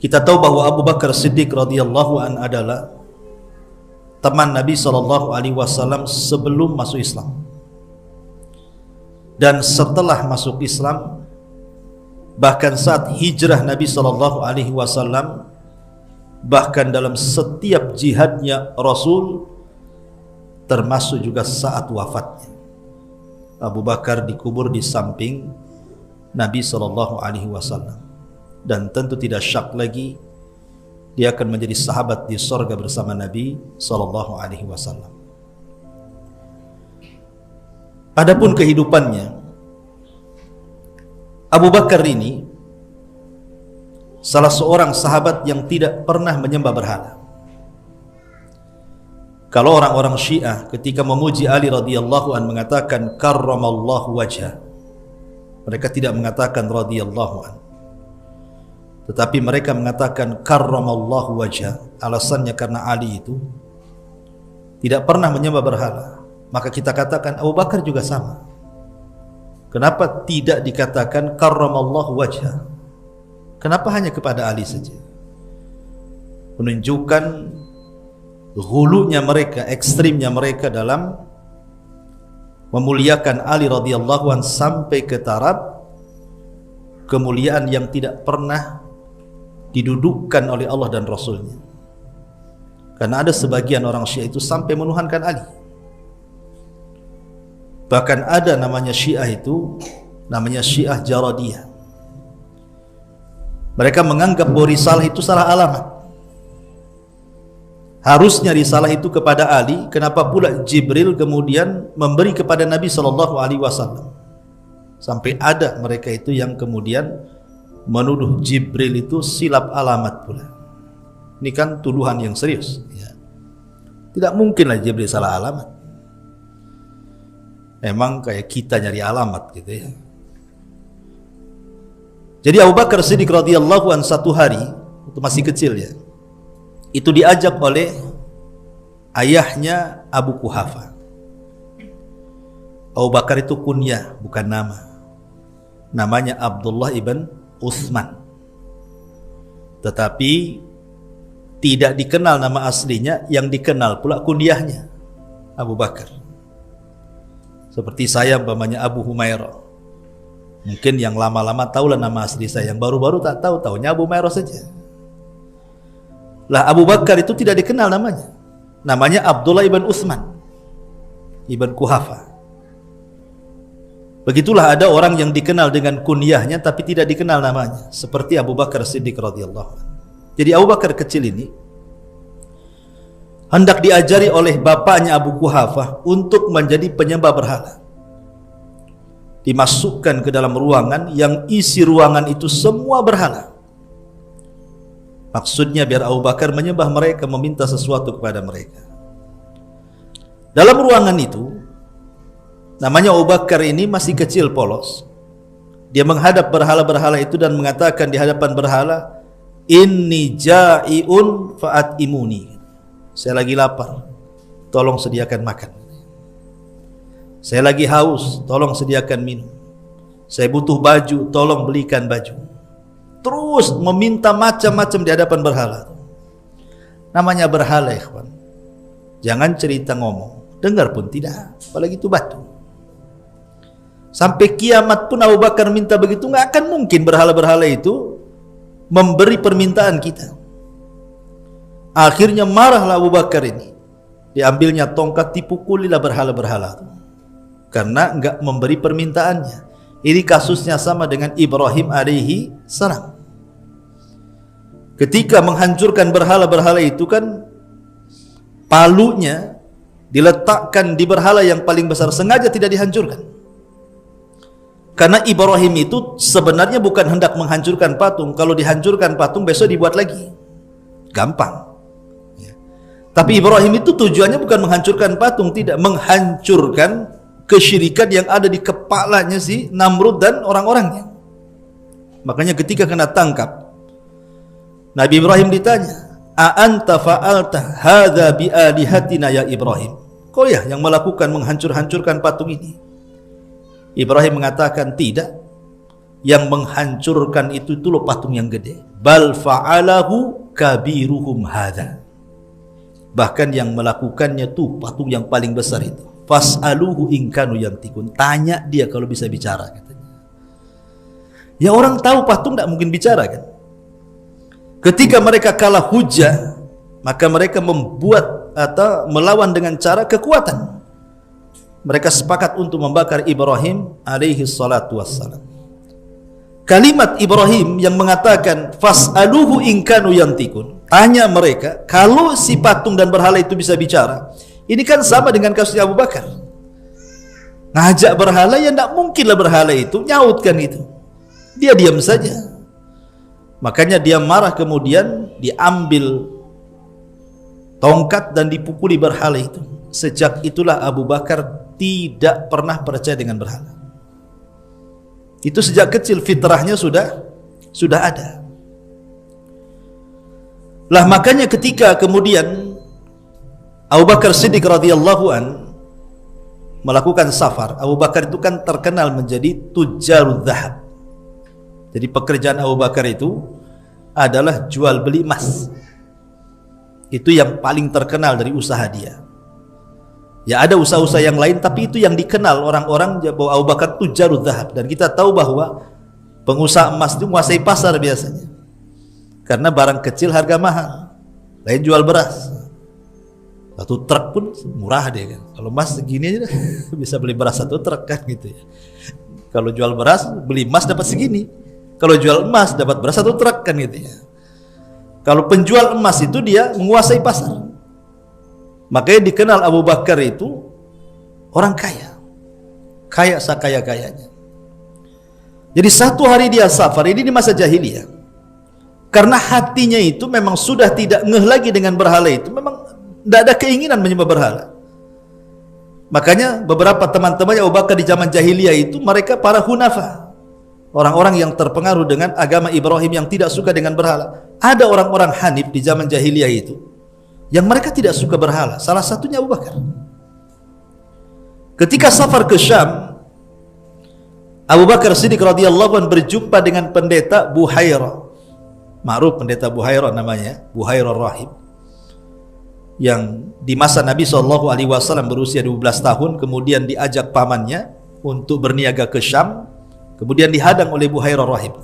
Kita tahu bahwa Abu Bakar Siddiq radhiyallahu an adalah teman Nabi SAW sebelum masuk Islam. Dan setelah masuk Islam, bahkan saat hijrah Nabi SAW, bahkan dalam setiap jihadnya Rasul, termasuk juga saat wafatnya, Abu Bakar dikubur di samping Nabi SAW. Dan tentu tidak syak lagi dia akan menjadi sahabat di surga bersama Nabi SAW. Adapun kehidupannya, Abu Bakar ini salah seorang sahabat yang tidak pernah menyembah berhala. Kalau orang-orang Syiah ketika memuji Ali radhiyallahu an mengatakan karramallahu wajhah, mereka tidak mengatakan radhiyallahu an, tetapi mereka mengatakan karramallahu wajhah. Alasannya karena Ali itu tidak pernah menyembah berhala. Maka kita katakan Abu Bakar juga sama. Kenapa tidak dikatakan karramallahu wajhah? Kenapa hanya kepada Ali saja? Menunjukkan hulunya mereka, ekstrimnya mereka dalam memuliakan Ali radhiyallahu an sampai ke taraf kemuliaan yang tidak pernah didudukkan oleh Allah dan Rasulnya. Karena ada sebagian orang Syiah itu sampai menuhankan Ali. Bahkan ada namanya Syiah itu, namanya Syiah Jaradiyah. Mereka menganggap bahwa risalah itu salah alamat. Harusnya risalah itu kepada Ali, kenapa pula Jibril kemudian memberi kepada Nabi SAW? Sampai ada mereka itu yang kemudian menuduh Jibril itu silap alamat pula. Ini kan tuduhan yang serius ya. Tidak mungkinlah Jibril salah alamat. Emang kayak kita nyari alamat gitu ya. Jadi Abu Bakar Siddiq radhiyallahu an satu hari, itu masih kecil ya, itu diajak oleh ayahnya Abu Quhafa. Abu Bakar itu kunyah, bukan nama. Namanya Abdullah ibn Utsman. Tetapi tidak dikenal nama aslinya, yang dikenal pula kunyahnya Abu Bakar. Seperti saya umpamanya Abu Humairah. Mungkin yang lama-lama tahulah nama asli saya, yang baru-baru tak tahu, tahunya Abu Humairah saja. Lah Abu Bakar itu tidak dikenal namanya. Namanya Abdullah ibn Utsman ibn Quhafa. Begitulah ada orang yang dikenal dengan kunyahnya tapi tidak dikenal namanya, seperti Abu Bakar Siddiq radhiyallahu anhu. Jadi Abu Bakar kecil ini hendak diajari oleh bapaknya Abu Quhafa untuk menjadi penyembah berhala. Dimasukkan ke dalam ruangan yang isi ruangan itu semua berhala. Maksudnya biar Abu Bakar menyembah mereka, meminta sesuatu kepada mereka. Dalam ruangan itu, namanya Abu Bakar ini masih kecil polos. Dia menghadap berhala-berhala itu dan mengatakan di hadapan berhala, inni ja'iun fa'atimuni. Saya lagi lapar, tolong sediakan makan. Saya lagi haus, tolong sediakan minum. Saya butuh baju, tolong belikan baju. Terus meminta macam-macam di hadapan berhala. Namanya berhala, ikhwan. Jangan cerita ngomong, dengar pun tidak, apalagi itu batu. Sampai kiamat pun Abu Bakar minta begitu, nggak akan mungkin berhala-berhala itu memberi permintaan kita. Akhirnya marahlah Abu Bakar ini. Diambilnya tongkat, dipukulilah berhala-berhala itu, karena enggak memberi permintaannya. Ini kasusnya sama dengan Ibrahim alaihi salam. Ketika menghancurkan berhala-berhala itu kan palunya diletakkan di berhala yang paling besar, sengaja tidak dihancurkan. Karena Ibrahim itu sebenarnya bukan hendak menghancurkan patung. Kalau dihancurkan patung besok dibuat lagi, gampang. Tapi Ibrahim itu tujuannya bukan menghancurkan patung, tidak, menghancurkan kesyirikan yang ada di kepalanya si Namrud dan orang-orangnya. Makanya ketika kena tangkap, Nabi Ibrahim ditanya, a anta fa'alta hadza bi alihatina ya Ibrahim? Kau ya yang melakukan menghancur-hancurkan patung ini? Ibrahim mengatakan, tidak. yang menghancurkan itu loh patung yang gede. Bal fa'alahu kabiruhum hadza. Bahkan yang melakukannya tuh patung yang paling besar itu. Fas'aluhu in kanu yantikun. Tanya dia kalau bisa bicara, katanya. Ya orang tahu patung tidak mungkin bicara kan. Ketika mereka kalah hujah, maka mereka membuat atau melawan dengan cara kekuatan. Mereka sepakat untuk membakar Ibrahim alaihi salatu wassalam. Kalimat Ibrahim yang mengatakan fas'aluhu in kanu yantikun. Tanya mereka kalau si patung dan berhala itu bisa bicara. Ini kan sama dengan kasusnya Abu Bakar. Ngajak berhala, ya tidak mungkinlah berhala itu nyautkan itu. Dia diam saja. Makanya dia marah, kemudian diambil tongkat dan dipukuli berhala itu. Sejak itulah Abu Bakar tidak pernah percaya dengan berhala. Itu sejak kecil fitrahnya sudah ada. Lah makanya ketika kemudian Abu Bakar Siddiq radhiyallahu an melakukan safar, Abu Bakar itu kan terkenal menjadi tujarud dzahab. Jadi pekerjaan Abu Bakar itu adalah jual beli emas. Itu yang paling terkenal dari usaha dia. Ya ada usaha-usaha yang lain, tapi itu yang dikenal orang-orang bahwa Abu Bakar tujarud dzahab. Dan kita tahu bahwa pengusaha emas itu menguasai pasar biasanya. Karena barang kecil harga mahal. Lain jual beras. Satu truk pun murah dia kan. Kalau emas segini aja bisa beli beras satu truk kan gitu ya. Kalau jual beras, beli emas dapat segini. Kalau jual emas dapat beras satu truk kan gitu ya. Kalau penjual emas itu dia menguasai pasar. Makanya dikenal Abu Bakar itu orang kaya. Kaya sakaya-kayanya. Jadi satu hari dia safar, ini di masa jahiliyah. Karena hatinya itu memang sudah tidak ngeh lagi dengan berhala itu. Memang tidak ada keinginan menyembah berhala. Makanya beberapa teman-temannya Abu Bakar di zaman jahiliyah itu, mereka para hunafa. Orang-orang yang terpengaruh dengan agama Ibrahim yang tidak suka dengan berhala. Ada orang-orang Hanif di zaman jahiliyah itu yang mereka tidak suka berhala. Salah satunya Abu Bakar. Ketika safar ke Syam, Abu Bakar Siddiq radhiyallahu anhu berjumpa dengan pendeta Buhairah. Ma'ruf pendeta Buhairah namanya, Buhairah Rahib. Yang di masa Nabi SAW berusia 12 tahun, kemudian diajak pamannya untuk berniaga ke Syam, kemudian dihadang oleh Buhairah Rahib.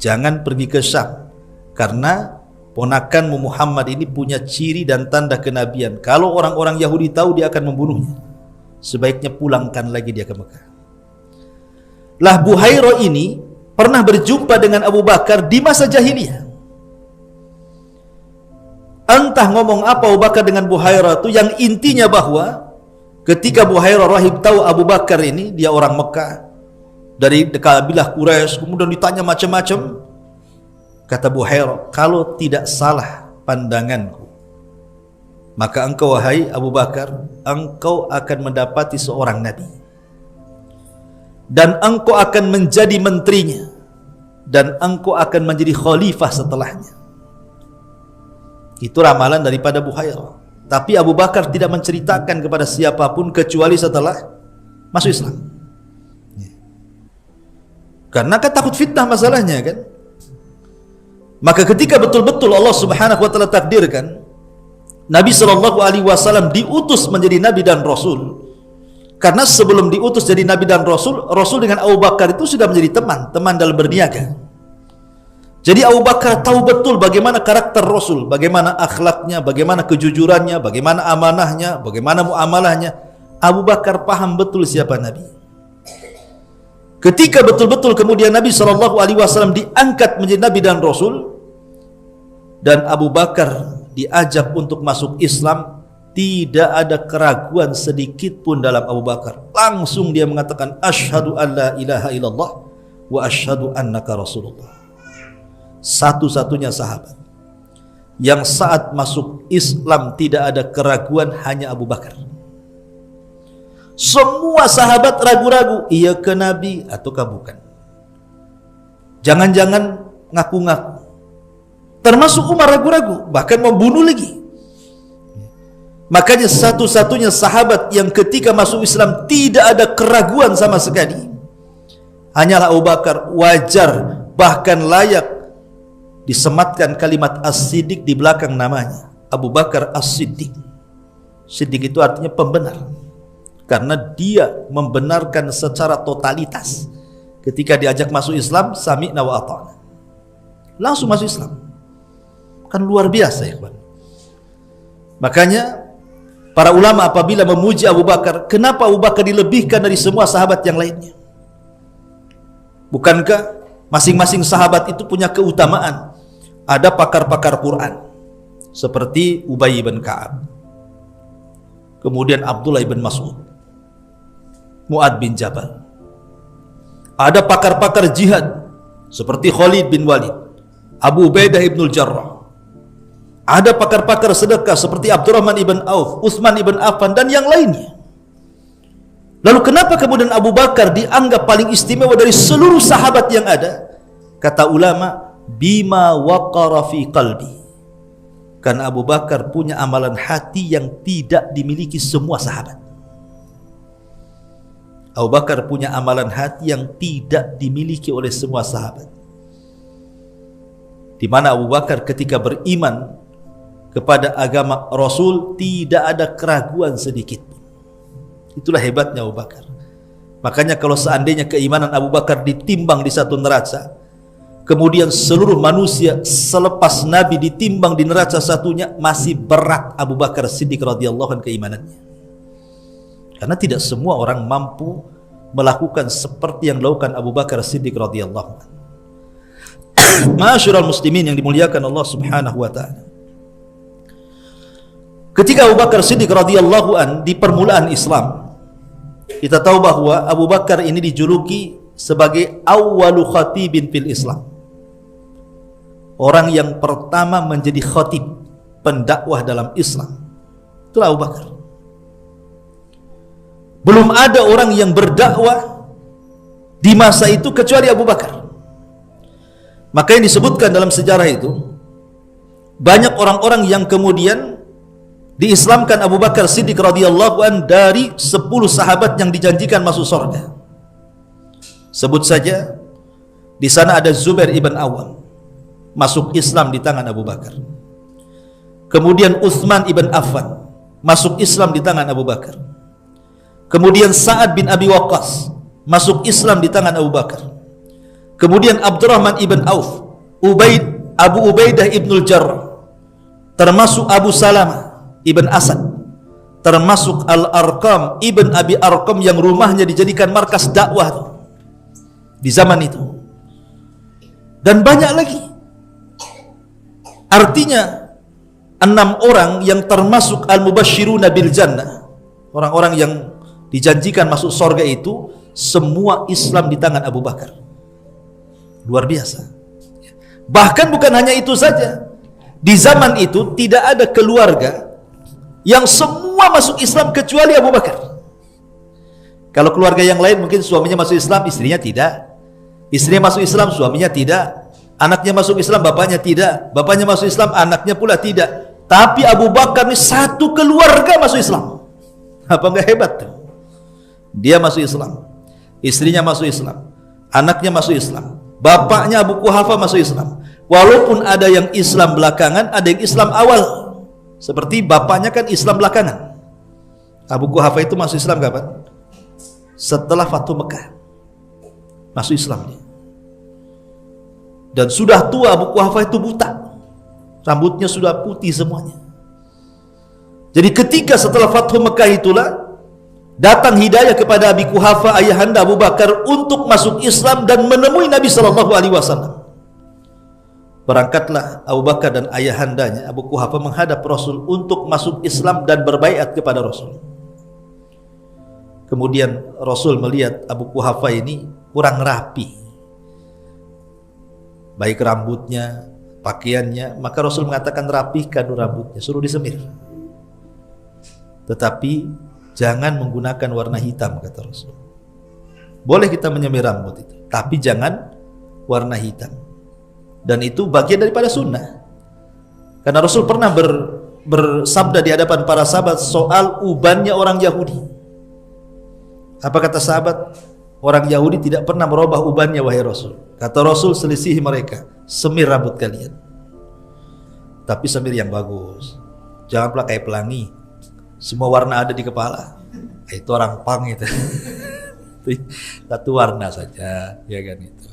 Jangan pergi ke Syam, karena ponakanmu Muhammad ini punya ciri dan tanda kenabian. Kalau orang-orang Yahudi tahu, dia akan membunuhnya. Sebaiknya pulangkan lagi dia ke Mekah. Lah Buhairah ini pernah berjumpa dengan Abu Bakar di masa jahiliyah. Entah ngomong apa Abu Bakar dengan Buhairah itu, yang intinya bahwa ketika Buhairah Rahib tahu Abu Bakar ini dia orang Mekah dari kabilah Quraisy, kemudian ditanya macam-macam, kata Buhairah, kalau tidak salah pandanganku, maka engkau wahai Abu Bakar, engkau akan mendapati seorang nabi, dan engkau akan menjadi menterinya, dan engkau akan menjadi khalifah setelahnya. Itu ramalan daripada Buhairah. Tapi Abu Bakar tidak menceritakan kepada siapapun kecuali setelah masuk Islam. Karena kan takut fitnah masalahnya kan. Maka ketika betul-betul Allah Subhanahu wa taala takdirkan Nabi SAW diutus menjadi nabi dan rasul. Karena sebelum diutus jadi nabi dan rasul, Rasul dengan Abu Bakar itu sudah menjadi teman dalam berniaga. Jadi Abu Bakar tahu betul bagaimana karakter Rasul, bagaimana akhlaknya, bagaimana kejujurannya, bagaimana amanahnya, bagaimana muamalahnya. Abu Bakar paham betul siapa Nabi. Ketika betul-betul kemudian Nabi SAW diangkat menjadi nabi dan rasul, dan Abu Bakar diajak untuk masuk Islam, tidak ada keraguan sedikit pun dalam Abu Bakar. Langsung dia mengatakan asyhadu an la ilaha illallah wa asyhadu annaka rasulullah. Satu-satunya sahabat yang saat masuk Islam tidak ada keraguan, hanya Abu Bakar. Semua sahabat ragu-ragu, ia ke Nabi ataukah bukan. Jangan-jangan ngaku-ngaku. Termasuk Umar ragu-ragu, bahkan mau bunuh lagi. Makanya satu-satunya sahabat yang ketika masuk Islam tidak ada keraguan sama sekali hanyalah Abu Bakar, wajar bahkan layak disematkan kalimat As-Siddiq di belakang namanya, Abu Bakar As-Siddiq. Siddiq itu artinya pembenar, karena dia membenarkan secara totalitas. Ketika diajak masuk Islam, sami'na wa ata'na, langsung masuk Islam. Kan luar biasa ya kawan. Makanya para ulama apabila memuji Abu Bakar, kenapa Abu Bakar dilebihkan dari semua sahabat yang lainnya? Bukankah masing-masing sahabat itu punya keutamaan? Ada pakar-pakar Quran seperti Ubay bin Ka'ab, kemudian Abdullah bin Mas'ud, Mu'ad bin Jabal. Ada pakar-pakar jihad seperti Khalid bin Walid, Abu Ubaidah ibnul Jarrah. Ada pakar-pakar sedekah seperti Abdurrahman ibn Auf, Utsman ibn Affan, dan yang lainnya. Lalu kenapa kemudian Abu Bakar dianggap paling istimewa dari seluruh sahabat yang ada? Kata ulama, bima waqara fi qalbi. Karena Abu Bakar punya amalan hati yang tidak dimiliki semua sahabat. Abu Bakar punya amalan hati yang tidak dimiliki oleh semua sahabat. Di mana Abu Bakar ketika beriman kepada agama Rasul tidak ada keraguan sedikit pun. Itulah hebatnya Abu Bakar. Makanya kalau seandainya keimanan Abu Bakar ditimbang di satu neraca, kemudian seluruh manusia selepas Nabi ditimbang di neraca satunya, masih berat Abu Bakar Siddiq radhiyallahu anhu keimanannya. Karena tidak semua orang mampu melakukan seperti yang dilakukan Abu Bakar Siddiq radhiyallahu anhu. Ma'asyiral muslimin yang dimuliakan Allah Subhanahu wa taala. Ketika Abu Bakar Siddiq radhiyallahu anhu di permulaan Islam, kita tahu bahwa Abu Bakar ini dijuluki sebagai awwalu khatibin fil Islam. Orang yang pertama menjadi khatib, pendakwah dalam Islam. Itulah Abu Bakar. Belum ada orang yang berdakwah di masa itu kecuali Abu Bakar. Maka yang disebutkan dalam sejarah itu, banyak orang-orang yang kemudian diislamkan Abu Bakar Siddiq radhiyallahu an dari 10 sahabat yang dijanjikan masuk surga. Sebut saja, di sana ada Zubair ibn Awam, masuk Islam di tangan Abu Bakar. Kemudian Utsman ibn Affan, masuk Islam di tangan Abu Bakar. Kemudian Sa'ad bin Abi Waqqas, masuk Islam di tangan Abu Bakar. Kemudian Abdurrahman ibn Auf, Abu Ubaidah ibnul Jarrah, termasuk Abu Salamah ibn Asad, termasuk Al-Arqam ibn Abi Arqam yang rumahnya dijadikan markas dakwah di zaman itu. Dan banyak lagi. Artinya 6 orang yang termasuk Al-Mubashshiruna bil Jannah, orang-orang yang dijanjikan masuk surga itu, semua Islam di tangan Abu Bakar. Luar biasa. Bahkan bukan hanya itu saja, di zaman itu tidak ada keluarga yang semua masuk Islam kecuali Abu Bakar. Kalau keluarga yang lain mungkin suaminya masuk Islam, istrinya tidak. Istrinya masuk Islam, suaminya tidak. Anaknya masuk Islam, bapaknya tidak. Bapaknya masuk Islam, anaknya pula tidak. Tapi Abu Bakar ini satu keluarga masuk Islam. Apa enggak hebat tuh? Dia masuk Islam, istrinya masuk Islam, anaknya masuk Islam, bapaknya Abu Quhafah masuk Islam. Walaupun ada yang Islam belakangan, ada yang Islam awal. Seperti bapaknya kan Islam belakangan. Abu Quhafah itu masuk Islam kapan? Setelah Fathu Mekah masuk Islam dia. Dan sudah tua, Abu Quhafah itu buta, rambutnya sudah putih semuanya. Jadi ketika setelah Fathu Mekah itulah datang hidayah kepada Abi Quhafah, ayahanda Abu Bakar, untuk masuk Islam dan menemui Nabi SAW. Berangkatlah Abu Bakar dan ayahandanya Abu Quhafah menghadap Rasul untuk masuk Islam dan berbaiat kepada Rasul. Kemudian Rasul melihat Abu Quhafah ini kurang rapi, baik rambutnya, pakaiannya, maka Rasul mengatakan, rapihkan rambutnya, suruh disemir. Tetapi jangan menggunakan warna hitam, kata Rasul. Boleh kita menyemir rambut itu, tapi jangan warna hitam. Dan itu bagian daripada sunnah. Karena Rasul pernah bersabda di hadapan para sahabat soal ubannya orang Yahudi. Apa kata sahabat? orang Yahudi tidak pernah merubah ubannya wahai Rasul. Kata Rasul, selisihi mereka, semir rambut kalian, tapi semir yang bagus, jangan pakai pelangi, semua warna ada di kepala. Itu orang pang itu. Satu warna saja, ya kan itu.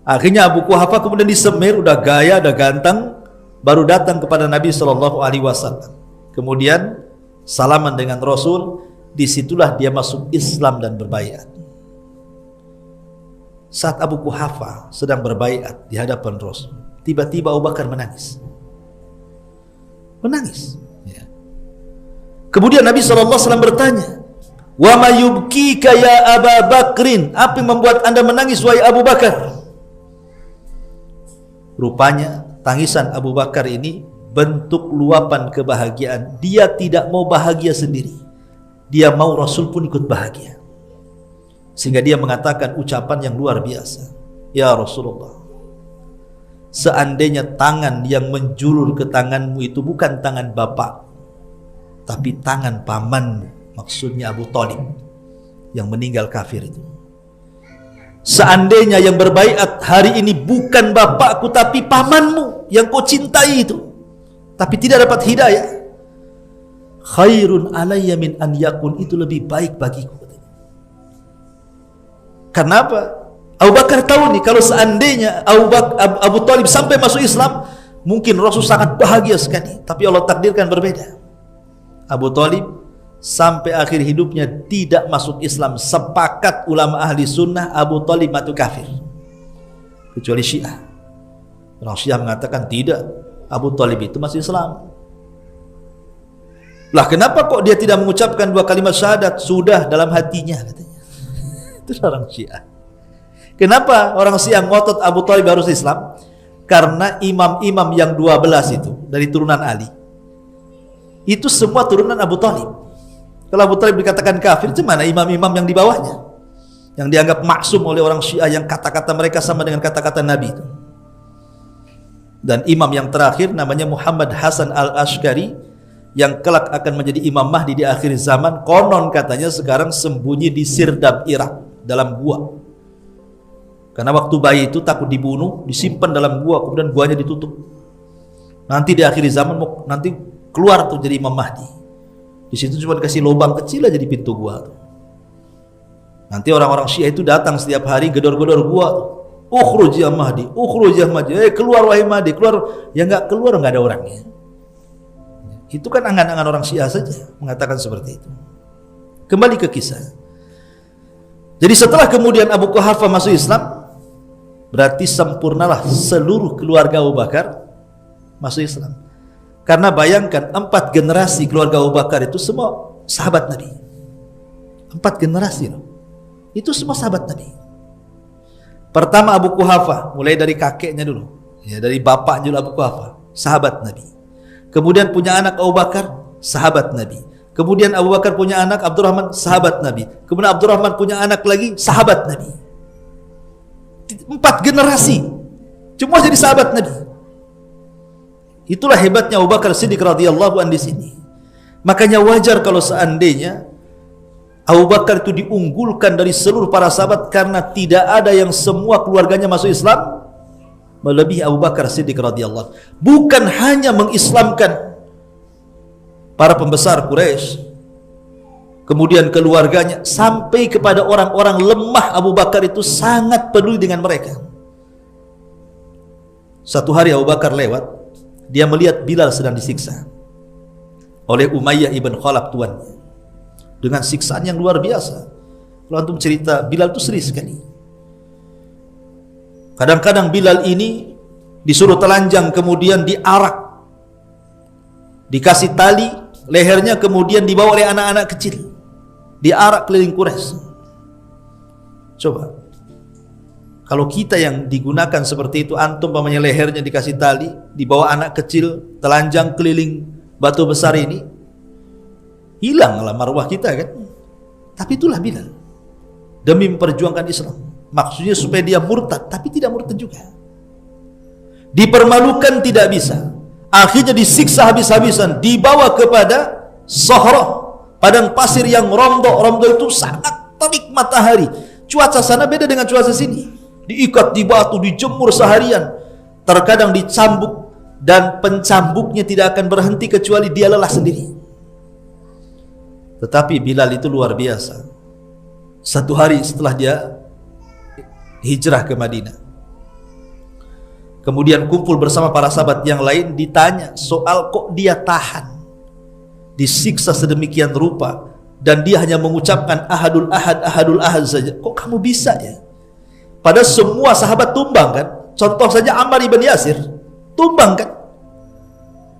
Akhirnya Abu Quhafa kemudian disemir, udah gaya, udah ganteng, baru datang kepada Nabi SAW. Kemudian salaman dengan Rasul, disitulah dia masuk Islam dan berbaiat. Saat Abu Quhafa sedang berbaiat di hadapan Rasul, tiba-tiba Abu Bakar menangis. Ya. Kemudian Nabi SAW bertanya, "Wa ma yubkika ya Abu Bakrin?" Apa yang membuat anda menangis wahai Abu Bakar? Rupanya tangisan Abu Bakar ini bentuk luapan kebahagiaan. Dia tidak mau bahagia sendiri, dia mau Rasul pun ikut bahagia. Sehingga dia mengatakan ucapan yang luar biasa, "Ya Rasulullah, seandainya tangan yang menjulur ke tanganmu itu bukan tangan bapak, tapi tangan pamanmu," maksudnya Abu Thalib yang meninggal kafir itu. "Seandainya yang berbaiat hari ini bukan bapakku tapi pamanmu yang kau cintai itu, tapi tidak dapat hidayah, khairun alayya min an yakun," itu lebih baik bagiku. Kenapa? Abu Bakar tahu nih, kalau seandainya Abu Thalib sampai masuk Islam, mungkin Rasul sangat bahagia sekali. Tapi Allah takdirkan berbeda. Abu Thalib sampai akhir hidupnya tidak masuk Islam. Sepakat ulama ahli sunnah Abu Thalib mati kafir, kecuali Syiah. Orang Syiah mengatakan tidak, Abu Thalib itu masih Islam. Lah kenapa kok dia tidak mengucapkan 2 kalimat syahadat? Sudah dalam hatinya katanya. Itu orang Syiah. Kenapa orang Syiah ngotot Abu Thalib harus Islam? Karena imam-imam yang 12 itu dari turunan Ali, itu semua turunan Abu Thalib. Kalau Abu Thalib dikatakan kafir, gimana imam-imam yang di bawahnya, yang dianggap maksum oleh orang Syiah, yang kata-kata mereka sama dengan kata-kata Nabi itu. Dan imam yang terakhir namanya Muhammad Hasan al-Ashqari, yang kelak akan menjadi Imam Mahdi di akhir zaman. Konon katanya sekarang sembunyi di Sirdab, Irak, dalam gua. Karena waktu bayi itu takut dibunuh, disimpan dalam gua, kemudian guanya ditutup. Nanti di akhir zaman nanti keluar tuh jadi Imam Mahdi. Di situ cuma dikasih lubang kecil aja di pintu gua tuh. Nanti orang-orang Syiah itu datang setiap hari gedor-gedor gua tuh. "Ukhruj ya Mahdi, ukhruj ya Mahdi." Keluar wahai Mahdi, keluar. Ya enggak keluar, enggak ada orangnya. Itu kan angan-angan orang Syiah saja mengatakan seperti itu. Kembali ke kisah. Jadi setelah kemudian Abu Quhafa masuk Islam, berarti sempurnalah seluruh keluarga Abu Bakar masuk Islam. Karena bayangkan 4 generasi keluarga Abu Bakar itu semua sahabat Nabi. 4 generasi loh. Itu semua sahabat Nabi. Pertama Abu Quhafa, mulai dari kakeknya dulu, ya, dari bapaknya dulu Abu Quhafa, sahabat Nabi. Kemudian punya anak Abu Bakar, sahabat Nabi. Kemudian Abu Bakar punya anak Abdurrahman, sahabat Nabi. Kemudian Abdurrahman punya anak lagi, sahabat Nabi. 4 generasi cuma jadi sahabat Nabi. Itulah hebatnya Abu Bakar Siddiq radhiyallahu anhu di sini. Makanya wajar kalau seandainya Abu Bakar itu diunggulkan dari seluruh para sahabat, karena tidak ada yang semua keluarganya masuk Islam melebihi Abu Bakar Siddiq radhiyallahu. Bukan hanya mengislamkan para pembesar Quraisy, kemudian keluarganya, sampai kepada orang-orang lemah Abu Bakar itu sangat peduli dengan mereka. Satu hari Abu Bakar lewat, dia melihat Bilal sedang disiksa oleh Umayyah ibn Khalaf tuannya, dengan siksaan yang luar biasa. Kalau antum cerita, Bilal itu sedih sekali. Kadang-kadang Bilal ini disuruh telanjang, kemudian diarak, dikasih tali lehernya, kemudian dibawa oleh anak-anak kecil, diarak keliling Quraisy. Coba kalau kita yang digunakan seperti itu, antum pamannya lehernya dikasih tali, dibawa anak kecil, telanjang keliling batu besar ini, hilanglah marwah kita kan. Tapi itulah Bilal, demi memperjuangkan Islam. Maksudnya supaya dia murtad, tapi tidak murtad juga. Dipermalukan tidak bisa, akhirnya disiksa habis-habisan, dibawa kepada Sahra, padang pasir yang rondo. Rondo itu sangat terik matahari. cuaca sana beda dengan cuaca sini. Diikat di batu, dijemur seharian, terkadang dicambuk, dan pencambuknya tidak akan berhenti kecuali dia lelah sendiri. Tetapi Bilal itu luar biasa. Satu hari setelah dia hijrah ke Madinah, kemudian kumpul bersama para sahabat yang lain, ditanya soal kok dia tahan, disiksa sedemikian rupa, dan dia hanya mengucapkan ahadul ahad, ahadul ahad saja. Kok kamu bisa ya? Padahal semua sahabat tumbang kan. Contoh saja Ammar ibn Yasir, tumbang kan.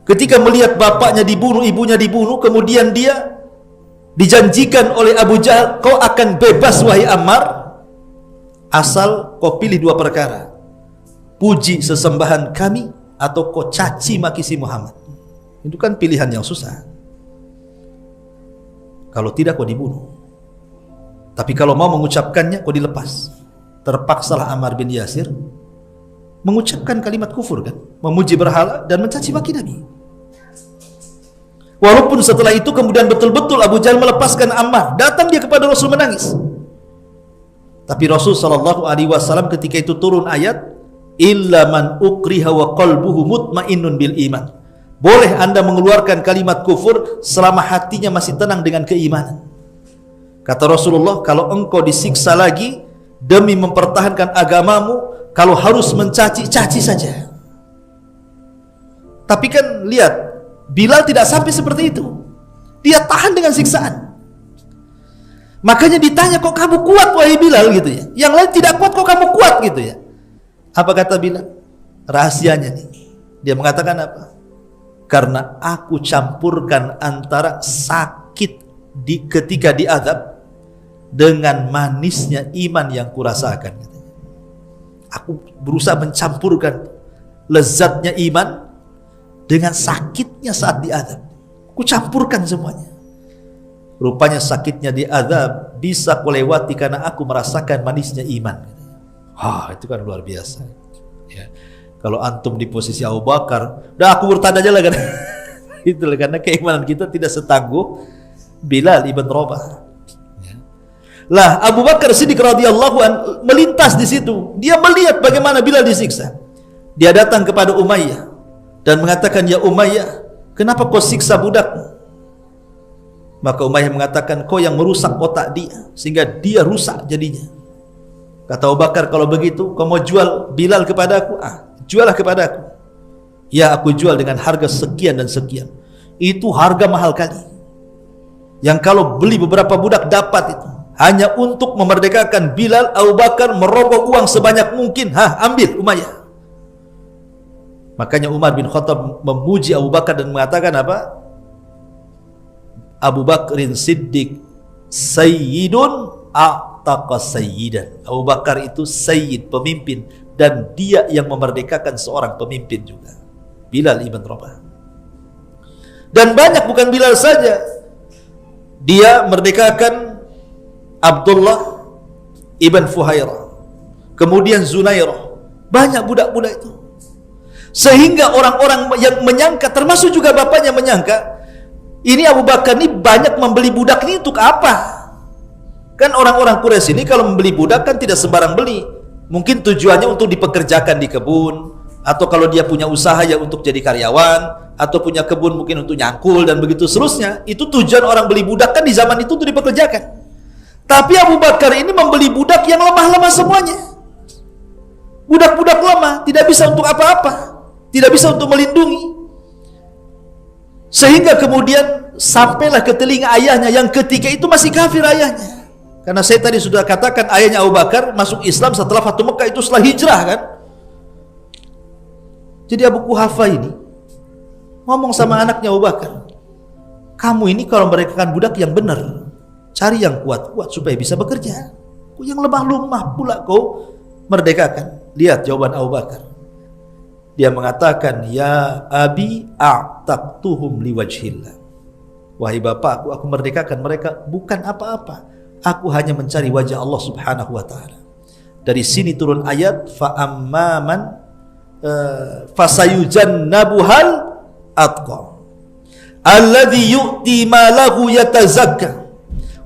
Ketika melihat bapaknya dibunuh, ibunya dibunuh, kemudian dia dijanjikan oleh Abu Jahal, kau akan bebas wahai Ammar, asal kau pilih dua perkara, puji sesembahan kami atau kau caci maki si Muhammad. Itu kan pilihan yang susah. Kalau tidak kau dibunuh, tapi kalau mau mengucapkannya kau dilepas. Terpaksalah Ammar bin Yasir mengucapkan kalimat kufur kan, memuji berhala dan mencaci maki Nabi. Walaupun setelah itu kemudian betul-betul Abu Jahal melepaskan Ammar, datang dia kepada Rasul menangis. Tapi Rasul SAW ketika itu turun ayat, illa man ukriha wa qalbuhu mutmainnun bil iman. Boleh anda mengeluarkan kalimat kufur selama hatinya masih tenang dengan keimanan. Kata Rasulullah, kalau engkau disiksa lagi demi mempertahankan agamamu, kalau harus mencaci, caci saja. Tapi kan lihat, Bilal tidak sampai seperti itu. Dia tahan dengan siksaan. Makanya ditanya, kok kamu kuat wahai Bilal gitu ya. Yang lain tidak kuat, kok kamu kuat gitu ya. Apa kata Bilal? Rahasianya nih. Dia mengatakan apa? Karena aku campurkan antara sakit ketika diazab dengan manisnya iman yang kurasakan. Aku berusaha mencampurkan lezatnya iman dengan sakitnya saat diazab. Aku campurkan semuanya. Rupanya sakitnya diazab bisa kulewati karena aku merasakan manisnya iman. Itu kan luar biasa. Ya. Kalau antum di posisi Abu Bakar, udah aku bertanda aja lah kan. Itulah karena keimanan kita tidak setangguh Bilal ibn Rabah. Lah Abu Bakar Siddiq radhiyallahu an melintas di situ. Dia melihat bagaimana Bilal disiksa. Dia datang kepada Umayyah dan mengatakan, ya Umayyah, kenapa kau siksa budakmu? Maka Umayyah mengatakan, kau yang merusak otak dia sehingga dia rusak jadinya. Kata Abu Bakar, kalau begitu kau mau jual Bilal kepadaku? Jualah kepadaku. Ya, aku jual dengan harga sekian dan sekian. Itu harga mahal kali, yang kalau beli beberapa budak dapat itu. Hanya untuk memerdekakan Bilal, Abu Bakar merogoh uang sebanyak mungkin. Ambil Umayyah. Makanya Umar bin Khattab memuji Abu Bakar dan mengatakan apa? Abu Bakrin Siddiq sayyidun a'taqa sayyidan. Abu Bakar itu sayyid, pemimpin, dan dia yang memerdekakan seorang pemimpin juga, Bilal ibn Rabah. Dan banyak, bukan Bilal saja, dia merdekakan Abdullah ibn Fuhairah, kemudian Zunairah, banyak budak-budak itu. Sehingga orang-orang yang menyangka, termasuk juga bapaknya menyangka, ini Abu Bakar ini banyak membeli budak ini untuk apa? Kan orang-orang Quraisy ini kalau membeli budak kan tidak sembarang beli. Mungkin tujuannya untuk dipekerjakan di kebun, atau kalau dia punya usaha ya untuk jadi karyawan, atau punya kebun mungkin untuk nyangkul dan begitu seterusnya. Itu tujuan orang beli budak kan di zaman itu untuk dipekerjakan. Tapi Abu Bakar ini membeli budak yang lemah-lemah semuanya. Budak-budak lemah, tidak bisa untuk apa-apa, tidak bisa untuk melindungi. Sehingga kemudian sampailah ke telinga ayahnya, yang ketika itu masih kafir ayahnya. Karena saya tadi sudah katakan ayahnya Abu Bakar masuk Islam setelah Fathu Mekah, itu setelah hijrah kan. Jadi Abu Quhafa ini ngomong sama anaknya Abu Bakar, kamu ini kalau merekakan budak yang benar, cari yang kuat-kuat supaya bisa bekerja. Yang lemah-lemah pula kau merdekakan. Lihat jawaban Abu Bakar. Dia mengatakan, ya abi a'taqtuhum liwajhillah. Wahai bapakku, aku merdekakan mereka bukan apa-apa. Aku hanya mencari wajah Allah Subhanahu wa taala. Dari sini turun ayat fa amman fasayujannabuhal atqa alladhi yu'ti malahu yatazakka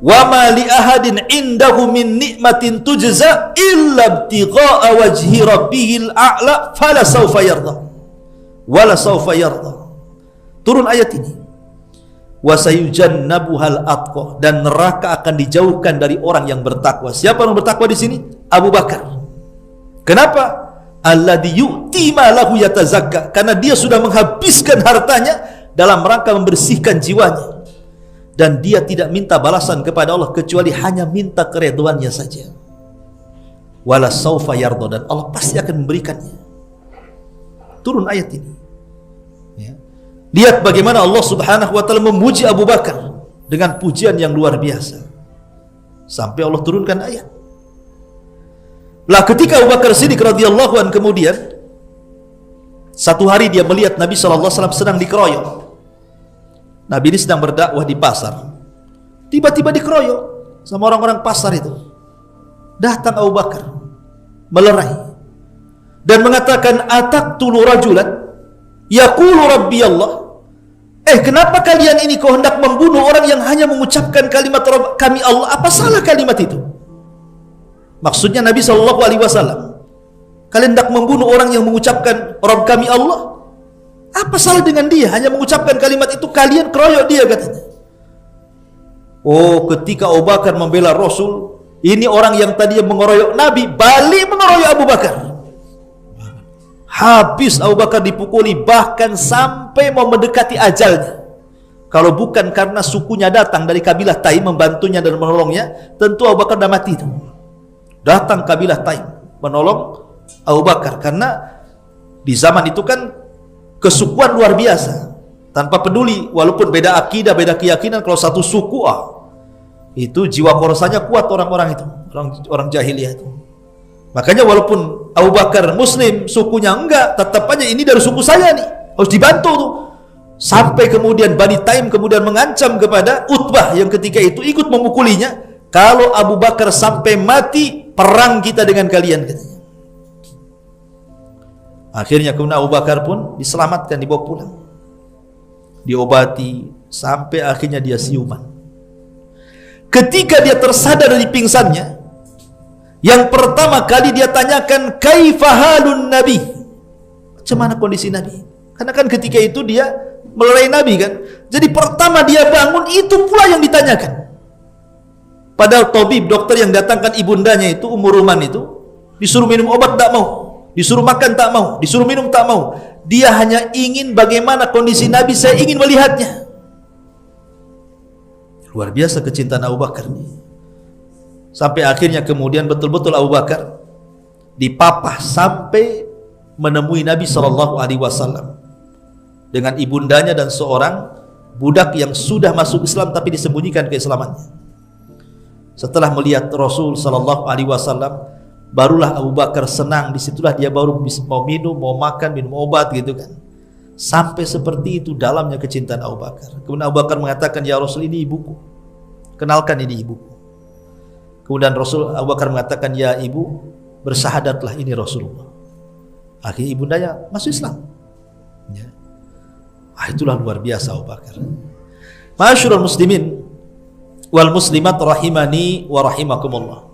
wa ma li ahadin indahu min ni'matin tujza illa ibtigha'a wajhi rabbihil a'la fala sawfa yarda wala sawfa yarda. Turun ayat ini, wa sayujannabuhal atqa, dan neraka akan dijauhkan dari orang yang bertakwa. Siapa yang bertakwa di sini? Abu Bakar. Kenapa? Alladzi yu'ti malahu yatazakka, karena dia sudah menghabiskan hartanya dalam rangka membersihkan jiwanya, dan dia tidak minta balasan kepada Allah kecuali hanya minta keridhaannya saja. Wala saufa yarda, dan Allah pasti akan memberikannya. Turun ayat ini, ya. Lihat bagaimana Allah subhanahu wa ta'ala memuji Abu Bakar dengan pujian yang luar biasa, sampai Allah turunkan ayat. Lah ketika Abu Bakar Siddiq radhiyallahu anhu kemudian satu hari dia melihat Nabi SAW sedang dikeroyok. Nabi ini sedang berdakwah di pasar, tiba-tiba dikeroyok sama orang-orang pasar itu. Datang Abu Bakar melerai dan mengatakan, ataqtulu rajulan yaqulu rabbi Allah. Kenapa kalian ini kau hendak membunuh orang yang hanya mengucapkan kalimat Rabb kami Allah? Apa salah kalimat itu? Maksudnya Nabi SAW, kalian hendak membunuh orang yang mengucapkan Rabb kami Allah? Apa salah dengan dia hanya mengucapkan kalimat itu? Kalian keroyok dia, katanya. Oh, ketika Abu Bakar membela Rasul, ini orang yang tadi mengeroyok Nabi balik mengeroyok Abu Bakar. Habis Abu Bakar dipukuli, bahkan sampai mau mendekati ajalnya. Kalau bukan karena sukunya datang dari kabilah Taim membantunya dan menolongnya, tentu Abu Bakar sudah mati itu. Datang kabilah Taim menolong Abu Bakar, karena di zaman itu kan kesukuan luar biasa, tanpa peduli walaupun beda akidah, beda keyakinan, kalau satu suku itu jiwa korosanya kuat orang-orang itu, orang jahiliyah itu. Makanya walaupun Abu Bakar Muslim, sukunya enggak, tetap aja ini dari suku saya nih, harus dibantu tuh. Sampai kemudian Bani Taim kemudian mengancam kepada Utbah yang ketika itu ikut memukulinya, kalau Abu Bakar sampai mati, perang kita dengan kalian, katanya. Akhirnya kemudian Abu Bakar pun diselamatkan, dibawa pulang, diobati, sampai akhirnya dia siuman. Ketika dia tersadar dari pingsannya, yang pertama kali dia tanyakan, kaifa halun Nabi, macam mana kondisi Nabi? Karena kan ketika itu dia melerai Nabi kan. Jadi pertama dia bangun, itu pula yang ditanyakan. Padahal tabib, dokter yang datangkan ibundanya itu, Ummu Ruman itu, disuruh minum obat tak mau, disuruh makan tak mau, disuruh minum tak mau. Dia hanya ingin bagaimana kondisi Nabi, saya ingin melihatnya. Luar biasa kecintaan Abu Bakar nih. Sampai akhirnya kemudian betul-betul Abu Bakar dipapah sampai menemui Nabi SAW dengan ibundanya dan seorang budak yang sudah masuk Islam tapi disembunyikan keislamannya. Setelah melihat Rasul SAW, barulah Abu Bakar senang. Disitulah dia baru mau minum, mau makan, minum obat gitu kan. Sampai seperti itu dalamnya kecintaan Abu Bakar. Kemudian Abu Bakar mengatakan, ya Rasul, ini ibuku, kenalkan ini ibuku. Kemudian Abu Bakar mengatakan, ya ibu, bersahadatlah ini Rasulullah. Akhirnya ibundanya masuk Islam, ya. Itulah luar biasa Abu Bakar. Ma'asyiral muslimin wal muslimat rahimani wa rahimakumullah.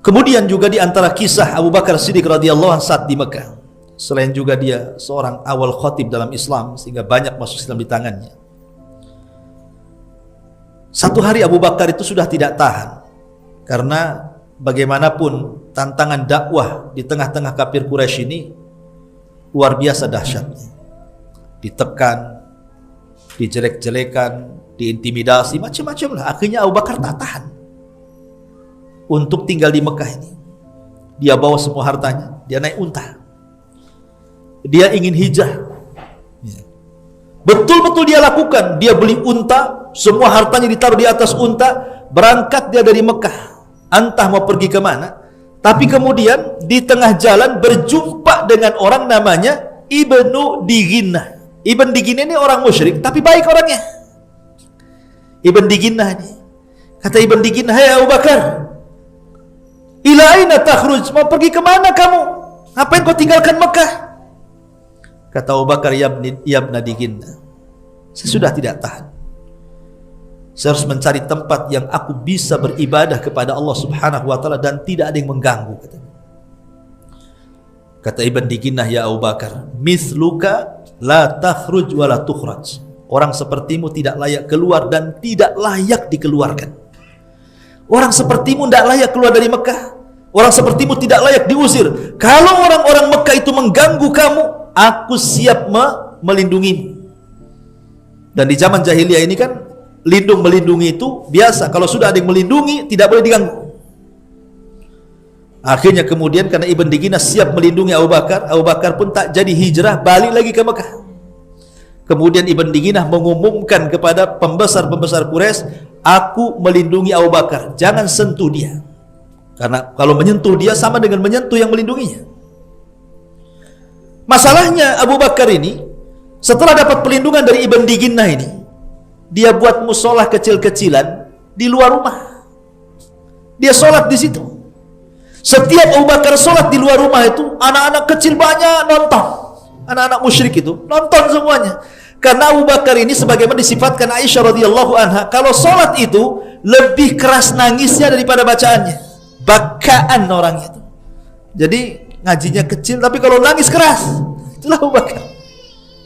Kemudian juga di antara kisah Abu Bakar Siddiq radhiyallahu anhu saat di Mekah, selain juga dia seorang awal khatib dalam Islam sehingga banyak masuk Islam di tangannya. Satu hari Abu Bakar itu sudah tidak tahan, karena bagaimanapun tantangan dakwah di tengah-tengah kafir Quraisy ini luar biasa dahsyatnya. Ditekan, dijelek-jelekan, diintimidasi, macam-macam lah. Akhirnya Abu Bakar tak tahan untuk tinggal di Mekah ini. Dia bawa semua hartanya, dia naik unta, dia ingin hijrah. Betul-betul dia lakukan. Dia beli unta, semua hartanya ditaruh di atas unta, berangkat dia dari Mekah, entah mau pergi kemana. Tapi kemudian di tengah jalan berjumpa dengan orang namanya Ibnu Diginah. Ibn Diginah ini orang musyrik tapi baik orangnya. Ibn Diginah ini, kata Ibn Diginah, hai Abu Bakar, ila aina takhruj, mau pergi kemana kamu? Ngapain kau tinggalkan Mekah? Kata Abu Bakar, ya Ibn Diginah, saya sudah tidak tahan. Saya harus mencari tempat yang aku bisa beribadah kepada Allah Subhanahu wa taala dan tidak ada yang mengganggu, katanya. Kata Ibn Diginah, ya Abu Bakar, mithluka la takhruj wa la tukhraj. Orang sepertimu tidak layak keluar dan tidak layak dikeluarkan. Orang sepertimu tidak layak keluar dari Mekah. Orang sepertimu tidak layak diusir. Kalau orang-orang Mekah itu mengganggu kamu, aku siap melindungimu. Dan di zaman jahiliyah ini kan melindungi itu biasa. Kalau sudah ada yang melindungi, tidak boleh diganggu. Akhirnya kemudian karena Ibn Diginah siap melindungi Abu Bakar pun tak jadi hijrah, balik lagi ke Mekah. Kemudian Ibn Diginah mengumumkan kepada pembesar-pembesar Quraisy, aku melindungi Abu Bakar, jangan sentuh dia. Karena kalau menyentuh dia sama dengan menyentuh yang melindunginya. Masalahnya Abu Bakar ini setelah dapat pelindungan dari Ibn Diginah ini, dia buat musolah kecil-kecilan di luar rumah. Dia sholat di situ. Setiap Abu Bakar sholat di luar rumah itu, anak-anak kecil banyak nonton. Anak-anak musyrik itu nonton semuanya. Karena Abu Bakar ini sebagaimana disifatkan Aisyah radhiyallahu anha, kalau sholat itu lebih keras nangisnya daripada bacaannya. Bakaan orang itu. Jadi ngajinya kecil tapi kalau nangis keras. Itulah Abu Bakar.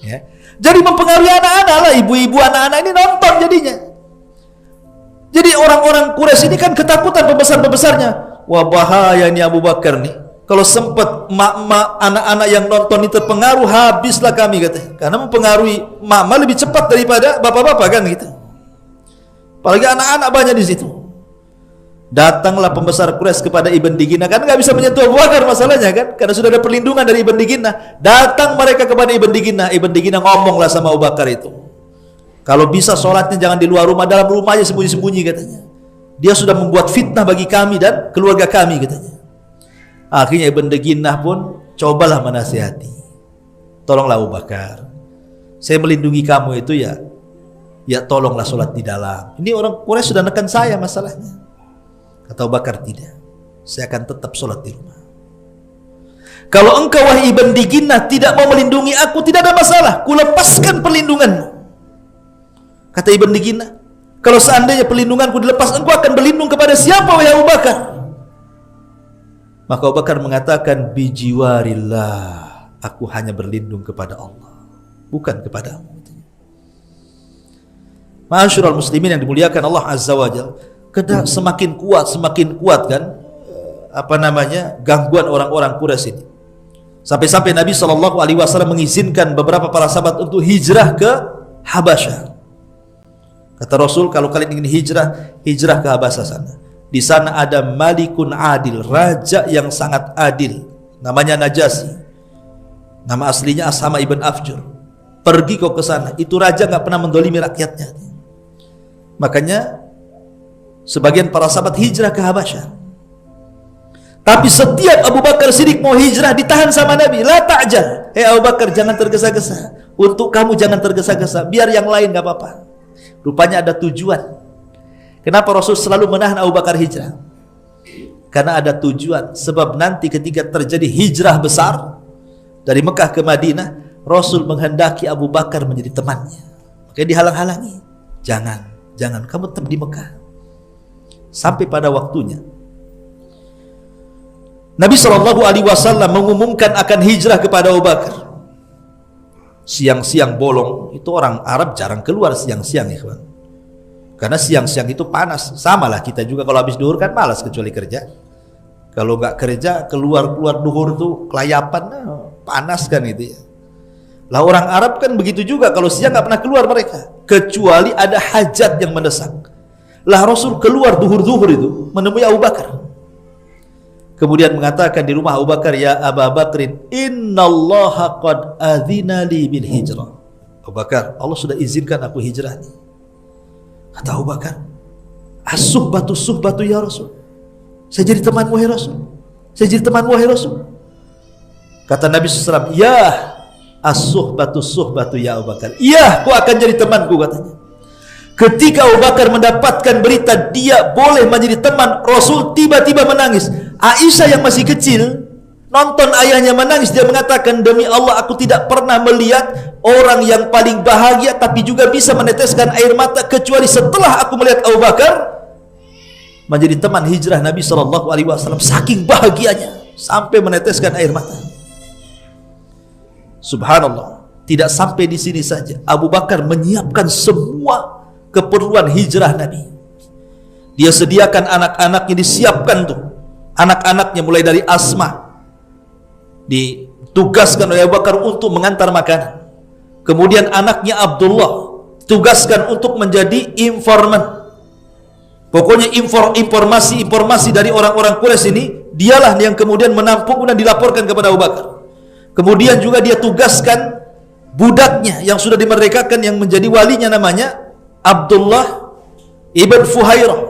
Ya. Jadi mempengaruhi anak-anak lah, ibu-ibu anak-anak ini nonton jadinya. Jadi orang-orang Quraisy ini kan ketakutan pembesar-pembesarnya. Wah, bahaya ini Abu Bakar nih. Kalau sempat mak-mak anak-anak yang nonton ini terpengaruh, habislah kami, katanya. Karena mempengaruhi mama lebih cepat daripada bapak-bapak kan gitu. Apalagi anak-anak banyak di situ. Datanglah pembesar Quraisy kepada Ibn Diginah, kan nggak bisa menyentuh Abu Bakar masalahnya kan, karena sudah ada perlindungan dari Ibn Diginah. Datang mereka kepada Ibn Diginah. Ibn Diginah ngomonglah sama Abu Bakar itu, kalau bisa sholatnya jangan di luar rumah, dalam rumah aja sembunyi-sembunyi, katanya. Dia sudah membuat fitnah bagi kami dan keluarga kami, katanya. Akhirnya Ibn Diginah pun cobalah menasihati, tolonglah Abu Bakar, saya melindungi kamu itu ya tolonglah sholat di dalam. Ini orang Quraisy sudah nekan saya masalahnya. Kata Abu Bakar, tidak, saya akan tetap sholat di rumah. Kalau engkau wahai Ibn Diginah tidak mau melindungi aku, tidak ada masalah, kulepaskan perlindunganmu. Kata Ibn Diginah, kalau seandainya perlindunganku dilepas, engkau akan berlindung kepada siapa wahai Abu Bakar? Maka Abu Bakar mengatakan, bijiwarillah, aku hanya berlindung kepada Allah, bukan kepadamu. Ma'asyiral muslimin yang dimuliakan Allah Azza wa Jalla, semakin kuat kan gangguan orang-orang Quraisy ini. Sampai-sampai Nabi SAW mengizinkan beberapa para sahabat untuk hijrah ke Habasyah. Kata Rasul, kalau kalian ingin hijrah ke Habasyah sana. Di sana ada Malikun Adil, raja yang sangat adil, namanya Najasyi. Nama aslinya Ashama ibn Afjur. Pergi kau ke sana, itu raja nggak pernah mendolimi rakyatnya. Makanya sebagian para sahabat hijrah ke Habasyah. Tapi setiap Abu Bakar Siddiq mau hijrah ditahan sama Nabi. La ta'jal, Abu Bakar jangan tergesa-gesa. Untuk kamu jangan tergesa-gesa, biar yang lain gak apa-apa. Rupanya ada tujuan. Kenapa Rasul selalu menahan Abu Bakar hijrah? Karena ada tujuan. Sebab nanti ketika terjadi hijrah besar dari Mekah ke Madinah, Rasul menghendaki Abu Bakar menjadi temannya. Makanya dihalang-halangi. Jangan, kamu tetap di Mekah sampai pada waktunya. Nabi SAW mengumumkan akan hijrah kepada Abu Bakar. Siang-siang bolong, itu orang Arab jarang keluar siang-siang, ya kawan. Karena siang-siang itu panas. Sama lah kita juga kalau habis duhur kan malas kecuali kerja. Kalau nggak kerja keluar duhur tuh kelayapan, panas kan gitu ya. Lah orang Arab kan begitu juga, kalau siang nggak pernah keluar mereka, kecuali ada hajat yang mendesak. Lah Rasul keluar duhur-duhur itu menemui Abu Bakar. Kemudian mengatakan di rumah Abu Bakar, ya Abu Bakrin, innallaha qad adzina li bil hijrah. Abu Bakar, Allah sudah izinkan aku hijrah nih. Kata Abu Bakar, as-suhbatu ya Rasul. Saya jadi teman wahai Rasul. Saya jadi teman wahai Rasul. Kata Nabi SAW, ya as-suhbatu ya Abu Bakar. Iya, kau akan jadi temanku, katanya. Ketika Abu Bakar mendapatkan berita dia boleh menjadi teman Rasul, tiba-tiba menangis. Aisyah yang masih kecil Nonton ayahnya menangis, dia mengatakan, demi Allah aku tidak pernah melihat orang yang paling bahagia tapi juga bisa meneteskan air mata kecuali setelah aku melihat Abu Bakar menjadi teman hijrah Nabi SAW. Saking bahagianya sampai meneteskan air mata. Subhanallah. Tidak sampai di sini saja, Abu Bakar menyiapkan semua keperluan hijrah Nabi. Dia sediakan anak-anaknya, disiapkan tuh anak-anaknya, mulai dari Asma ditugaskan oleh Abu Bakar untuk mengantar makanan. Kemudian anaknya Abdullah tugaskan untuk menjadi informan. Pokoknya informasi dari orang-orang Quraisy ini dialah yang kemudian menampung dan dilaporkan kepada Abu Bakar. Kemudian juga dia tugaskan budaknya yang sudah dimerdekakan, yang menjadi walinya, namanya Abdullah ibn Fuhairah.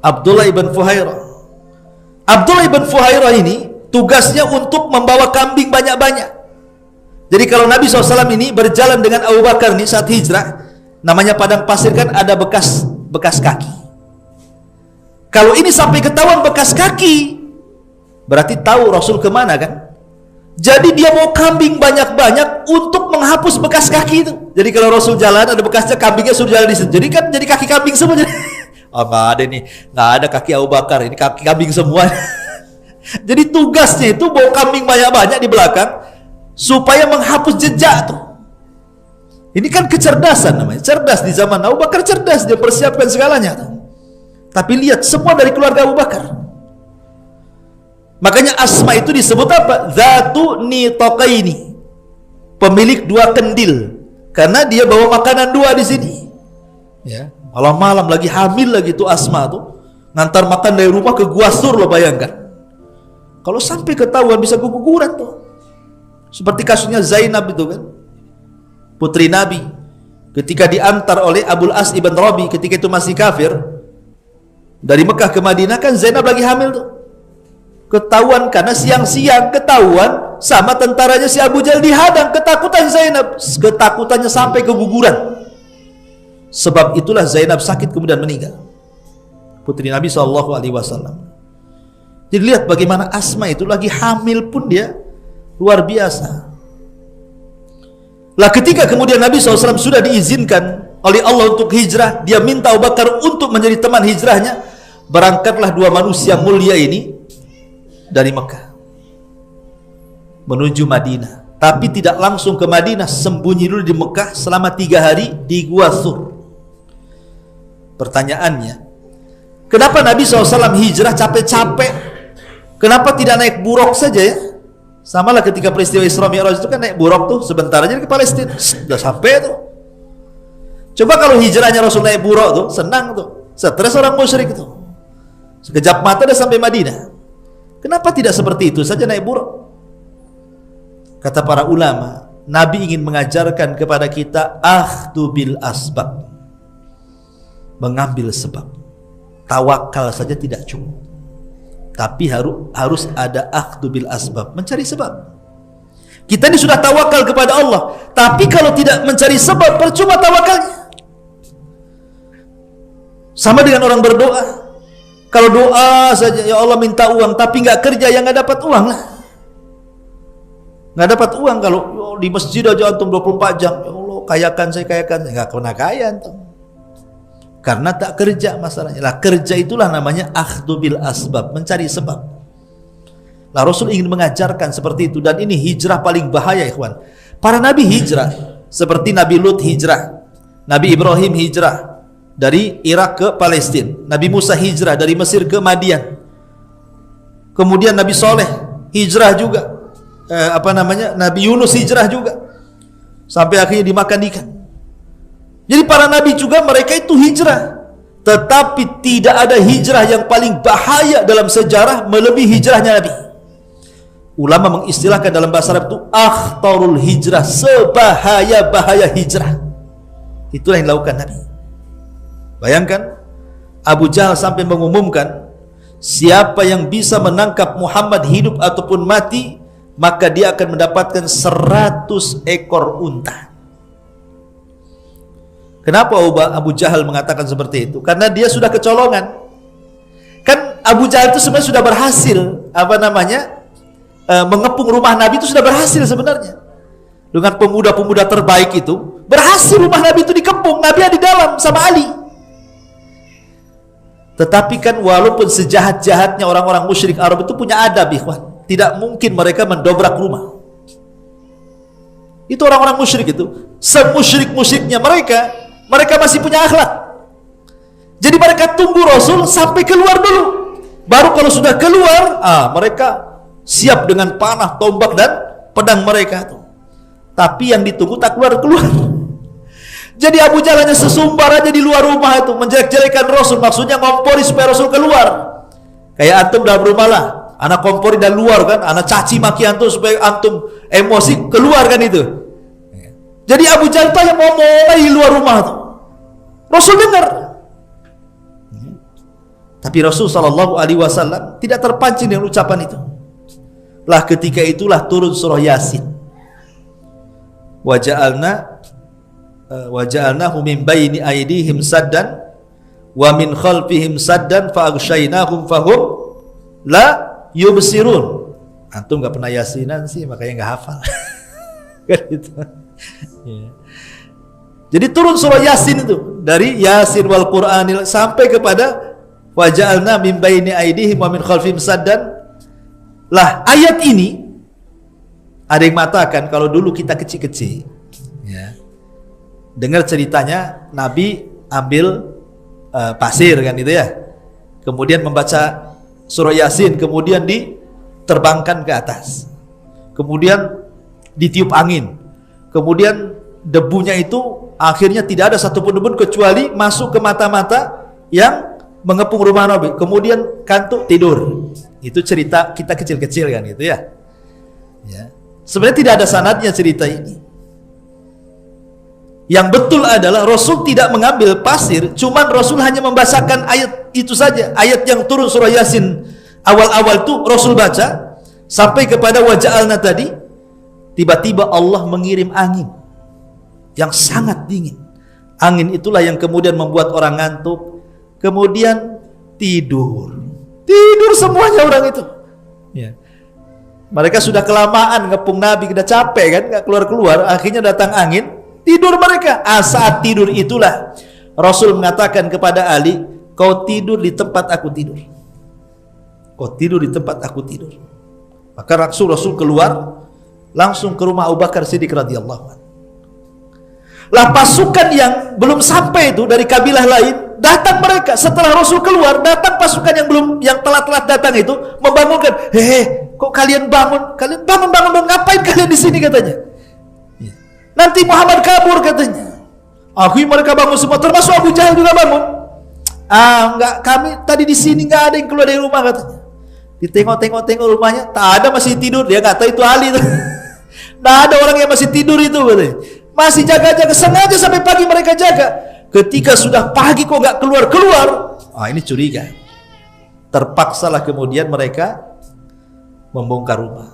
Abdullah ibn Fuhairah. Abdullah ibn Fuhairah ini tugasnya untuk membawa kambing banyak-banyak. Jadi kalau Nabi SAW ini berjalan dengan Abu Bakar ini saat hijrah, namanya padang pasir kan ada bekas kaki. Kalau ini sampai ketahuan bekas kaki, berarti tahu Rasul kemana kan? Jadi dia mau kambing banyak-banyak untuk menghapus bekas kaki itu. Jadi kalau Rasul jalan ada bekasnya, kambingnya sudah jalan di situ. Jadi kan jadi kaki kambing semua. Oh, nggak ada nih, nggak ada kaki Abu Bakar, ini kaki kambing semua. Jadi tugasnya itu bawa kambing banyak-banyak di belakang supaya menghapus jejak tuh. Ini kan kecerdasan namanya, cerdas di zaman Abu Bakar, cerdas, dia persiapkan segalanya tuh. Tapi lihat semua dari keluarga Abu Bakar. Makanya Asma itu disebut apa? Zatu nitaqaini, pemilik dua kendil, karena dia bawa makanan dua di sini. Ya, malam-malam lagi hamil lagi tuh Asma tuh, ngantar makan dari rumah ke Gua Sur, lo bayangkan. Kalau sampai ketahuan bisa keguguran tuh. Seperti kasusnya Zainab itu kan, putri Nabi, ketika diantar oleh Abul As ibn Rabi, ketika itu masih kafir, dari Mekah ke Madinah kan Zainab lagi hamil tuh. Ketahuan karena siang-siang ketahuan sama tentaranya si Abu Jahal, dihadang, ketakutan Zainab, ketakutannya sampai keguguran. Sebab itulah Zainab sakit kemudian meninggal, putri Nabi SAW. Jadi lihat bagaimana Asma itu lagi hamil pun dia luar biasa. Lah ketika kemudian Nabi SAW sudah diizinkan oleh Allah untuk hijrah, dia minta Abu Bakar untuk menjadi teman hijrahnya. Berangkatlah dua manusia mulia ini dari Mekah menuju Madinah. Tapi tidak langsung ke Madinah, sembunyi dulu di Mekah selama 3 hari di Gua Sur. Pertanyaannya, kenapa Nabi SAW hijrah capek-capek? Kenapa tidak naik buruk saja ya? Sama lah ketika peristiwa Isra Mi'raj itu kan naik buruk tuh, sebentar aja ke Palestina, sudah sampai tuh. Coba kalau hijrahnya Rasul naik buruk tuh, senang tuh, stres orang musyrik tuh, sekejap mata udah sampai Madinah. Kenapa tidak seperti itu saja naik buruk? Kata para ulama, Nabi ingin mengajarkan kepada kita akhdhu bil asbab, mengambil sebab. Tawakal saja tidak cukup, tapi harus ada akhdhu bil asbab, mencari sebab. Kita ini sudah tawakal kepada Allah, tapi kalau tidak mencari sebab, percuma tawakalnya. Sama dengan orang berdoa. Kalau doa saja, ya Allah minta uang, tapi nggak kerja, ya nggak dapat uang lah. Nggak dapat uang. Kalau di masjid aja antum 24 jam, ya Allah kayakan saya, nggak pernah kaya antum. Karena tak kerja masalahnya. Lah kerja itulah namanya akhdhu bil asbab, mencari sebab. Lah Rasul ingin mengajarkan seperti itu, dan ini hijrah paling bahaya ikhwan. Para nabi hijrah, seperti Nabi Lut hijrah, Nabi Ibrahim hijrah dari Irak ke Palestina, Nabi Musa hijrah dari Mesir ke Madian. Kemudian Nabi Soleh hijrah juga, Nabi Yunus hijrah juga, sampai akhirnya dimakan ikan. Jadi para nabi juga mereka itu hijrah, tetapi tidak ada hijrah yang paling bahaya dalam sejarah melebihi hijrahnya Nabi. Ulama mengistilahkan dalam bahasa Arab itu akhtarul hijrah, sebahaya-bahaya hijrah. Itulah yang dilakukan Nabi. Bayangkan Abu Jahal sampai mengumumkan, siapa yang bisa menangkap Muhammad hidup ataupun mati, maka dia akan mendapatkan 100 ekor unta. Kenapa Abu Jahal mengatakan seperti itu? Karena dia sudah kecolongan. Kan Abu Jahal itu sebenarnya sudah berhasil mengepung rumah Nabi, itu sudah berhasil sebenarnya. Dengan pemuda-pemuda terbaik itu, berhasil rumah Nabi itu dikepung. Nabi ada di dalam sama Ali. Tetapi kan walaupun sejahat-jahatnya orang-orang musyrik Arab itu punya adab, ikhwan. Tidak mungkin mereka mendobrak rumah. Itu orang-orang musyrik itu, semusyrik-musyriknya mereka masih punya akhlak. Jadi mereka tunggu Rasul sampai keluar dulu. Baru kalau sudah keluar, mereka siap dengan panah, tombak dan pedang mereka tuh. Tapi yang ditunggu tak keluar-keluar. Jadi Abu Jahal hanya sesumbar aja di luar rumah itu, menjelek-jelekan Rasul, maksudnya ngompori supaya Rasul keluar. Kayak antum dalam rumah lah, anak kompori dan luar kan, anak caci maki antum supaya antum emosi keluar kan itu. Jadi Abu Jahal yang ngomong di luar rumah tuh. Rasul dengar. Tapi Rasul sallallahu alaihi wasallam tidak terpancing dengan ucapan itu. Lah ketika itulah turun surah Yasin. Waja'alnahu min baini aydihim saddan wa min khalfihim saddan fa aghshaynahum fahum la yubsirun. Antum enggak pernah Yasinan sih, makanya enggak hafal. Kan gitu. Ya. Jadi turun surah Yasin itu, dari Yasin wal Qur'anil sampai kepada waja'alna min baini aydihim wa min khalfihim saddan. Lah ayat ini ada yang mengatakan kalau dulu kita kecil-kecil, ya, dengar ceritanya Nabi ambil pasir kan itu ya, kemudian membaca surah Yasin, kemudian diterbangkan ke atas, kemudian ditiup angin, kemudian debunya itu akhirnya tidak ada satupun debu kecuali masuk ke mata-mata yang mengepung rumah Nabi, kemudian kantuk tidur. Itu cerita kita kecil-kecil kan gitu ya. Ya. Sebenarnya tidak ada sanadnya cerita ini. Yang betul adalah Rasul tidak mengambil pasir, cuman Rasul hanya membacakan ayat itu saja. Ayat yang turun surah Yasin awal-awal itu Rasul baca sampai kepada waja'alna tadi. Tiba-tiba Allah mengirim angin yang sangat dingin. Angin itulah yang kemudian membuat orang ngantuk, kemudian tidur semuanya orang itu. Ya. Mereka sudah kelamaan ngepung Nabi, sudah capek kan, nggak keluar-keluar. Akhirnya datang angin, tidur mereka. Saat tidur itulah Rasul mengatakan kepada Ali, kau tidur di tempat aku tidur. Kau tidur di tempat aku tidur. Maka Rasul keluar langsung ke rumah Abu Bakar Siddiq radhiyallahu anhu. Lah pasukan yang belum sampai itu dari kabilah lain datang, mereka setelah Rasul keluar datang pasukan yang telat-telat datang itu membangunkan. Kok kalian bangun ngapain kalian di sini katanya. Nanti Muhammad kabur katanya. Mereka bangun semua, termasuk Abu Jahal juga bangun. Enggak, kami tadi di sini enggak ada yang keluar dari rumah katanya. Ditengok rumahnya, tak ada, masih tidur. Dia nggak tahu itu Ali. Nah ada orang yang masih tidur itu katanya. Masih jaga-jaga, sengaja sampai pagi mereka jaga. Ketika sudah pagi kok nggak keluar-keluar, ini curiga. Terpaksalah kemudian mereka membongkar rumah.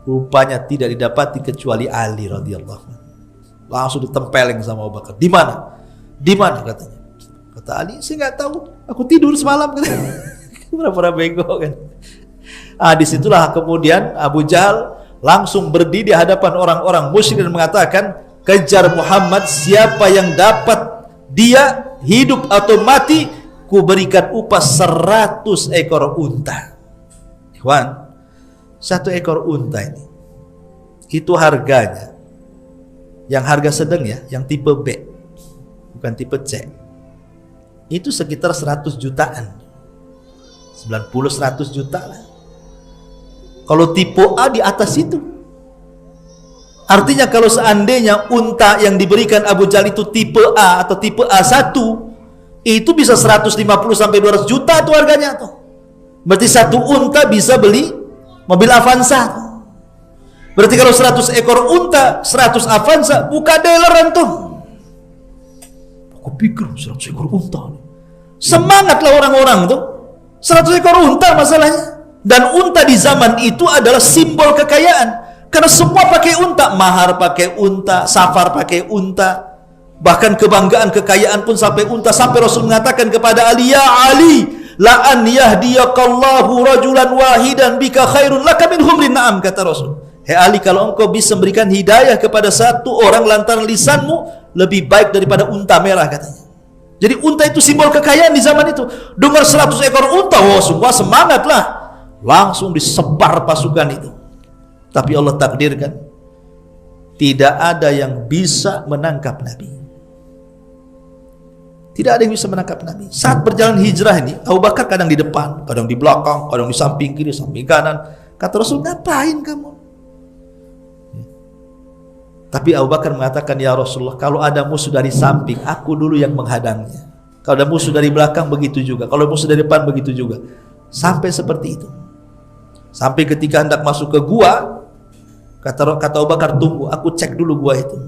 Rupanya tidak didapati kecuali Ali radhiyallahu anhu. Langsung ditempeleng sama Abu Bakar. Di mana katanya. Kata Ali, saya nggak tahu, aku tidur semalam katanya. Pura-pura bego kan. Disitulah kemudian Abu Jahal langsung berdiri di hadapan orang-orang musyrik dan mengatakan, kejar Muhammad, siapa yang dapat dia hidup atau mati, ku berikan upah 100 ekor unta. Ikhwan, 1 ekor unta ini itu harganya, yang harga sedang ya, yang tipe B bukan tipe C, itu sekitar 100 jutaan, 90-100 juta lah. Kalau tipe A di atas itu. Artinya kalau seandainya unta yang diberikan Abu Jahal itu tipe A atau tipe A1, itu bisa 150 sampai 200 juta tuh harganya tuh. Berarti satu unta bisa beli mobil Avanza. Berarti kalau 100 ekor unta, 100 Avanza, buka dealeran tuh. Aku pikir 100 ekor unta. Semangatlah orang-orang tuh. 100 ekor unta masalahnya. Dan unta di zaman itu adalah simbol kekayaan. Karena semua pakai unta, mahar pakai unta, safar pakai unta, bahkan kebanggaan kekayaan pun sampai unta. Sampai Rasul mengatakan kepada Ali, ya Ali, la an yahdiyakallahu rajulan wahidan bika khairun laka min humrin na'am, kata Rasul. Hei Ali, kalau engkau bisa memberikan hidayah kepada satu orang lantaran lisanmu, lebih baik daripada unta merah, katanya. Jadi unta itu simbol kekayaan di zaman itu. Dengar 100 ekor unta, wah semua semangat lah. Langsung disebar pasukan itu. Tapi Allah takdirkan tidak ada yang bisa menangkap Nabi. Tidak ada yang bisa menangkap Nabi. Saat berjalan hijrah ini, Abu Bakar kadang di depan, kadang di belakang, kadang di samping kiri, samping kanan. Kata Rasul, ngapain kamu? Tapi Abu Bakar mengatakan, ya Rasulullah, kalau ada musuh dari samping, aku dulu yang menghadangnya. Kalau ada musuh dari belakang, begitu juga. Kalau musuh dari depan, begitu juga. Sampai seperti itu. Sampai ketika hendak masuk ke gua, kata Abu Bakar, tunggu, aku cek dulu gua itu.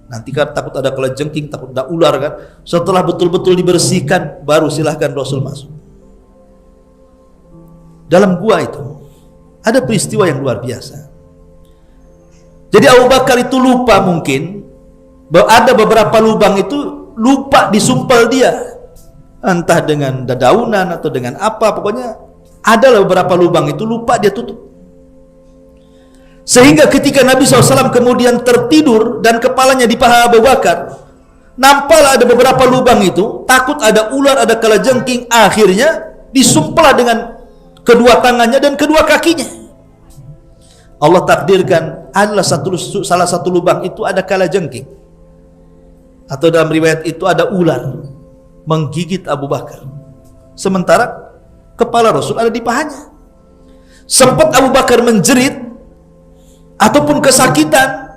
Nanti kan takut ada kelajengking, takut ada ular kan. Setelah betul-betul dibersihkan, baru silahkan Rasul masuk. Dalam gua itu ada peristiwa yang luar biasa. Jadi Abu Bakar itu lupa, mungkin ada beberapa lubang itu lupa disumpal dia, entah dengan dedaunan atau dengan apa, pokoknya ada beberapa lubang itu lupa dia tutup. Sehingga ketika Nabi SAW kemudian tertidur dan kepalanya di paha Abu Bakar, nampaklah ada beberapa lubang itu, takut ada ular, ada kalajengking, akhirnya disumpal dengan kedua tangannya dan kedua kakinya. Allah takdirkan adalah salah satu lubang itu ada kalajengking, atau dalam riwayat itu ada ular menggigit Abu Bakar, sementara kepala Rasul ada di pahanya. Sempat Abu Bakar menjerit ataupun kesakitan,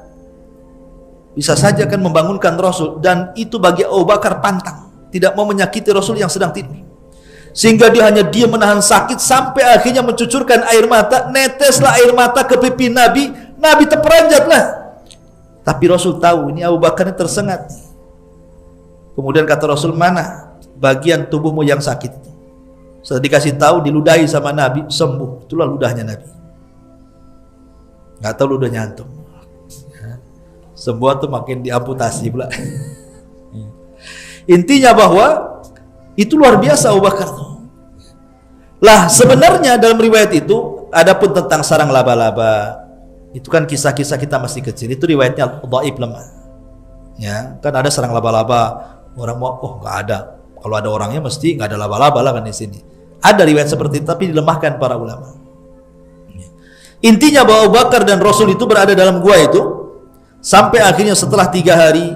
bisa saja akan membangunkan Rasul, dan itu bagi Abu Bakar pantang, tidak mau menyakiti Rasul yang sedang tidur. Sehingga dia hanya diam menahan sakit sampai akhirnya mencucurkan air mata, neteslah air mata ke pipi Nabi, Nabi terperanjatlah. Tapi Rasul tahu ini Abu Bakar ini tersengat. Kemudian kata Rasul, mana bagian tubuhmu yang sakit itu? Setelah dikasih tahu, diludahi sama Nabi, sembuh. Itulah ludahnya Nabi. Nggak tahu ludahnya antum. Semua tuh makin diamputasi pula. Intinya bahwa itu luar biasa Abu Bakar. Lah sebenarnya dalam riwayat itu adapun tentang sarang laba-laba, itu kan kisah-kisah kita masih kecil, itu riwayatnya dhaif, lemah. Ya, kan ada sarang laba-laba, orang mau, oh nggak ada. Kalau ada orangnya mesti nggak ada laba-laba lah kan di sini. Ada riwayat seperti itu, tapi dilemahkan para ulama. Intinya bahwa Abu Bakar dan Rasul itu berada dalam gua itu sampai akhirnya setelah 3 hari,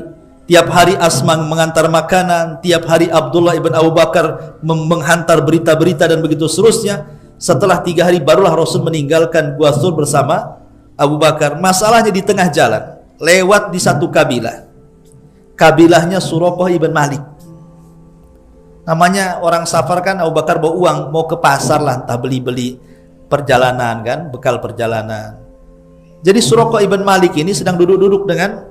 tiap hari Asma mengantar makanan, tiap hari Abdullah ibn Abu Bakar menghantar berita-berita dan begitu seterusnya. Setelah 3 hari barulah Rasul meninggalkan Gua Thur bersama Abu Bakar. Masalahnya di tengah jalan, lewat di satu kabilah. Kabilahnya Suraqah ibn Malik. Namanya orang safar kan, Abu Bakar bawa uang, mau ke pasar lah, entah beli-beli perjalanan kan, bekal perjalanan. Jadi Suraqah ibn Malik ini sedang duduk-duduk dengan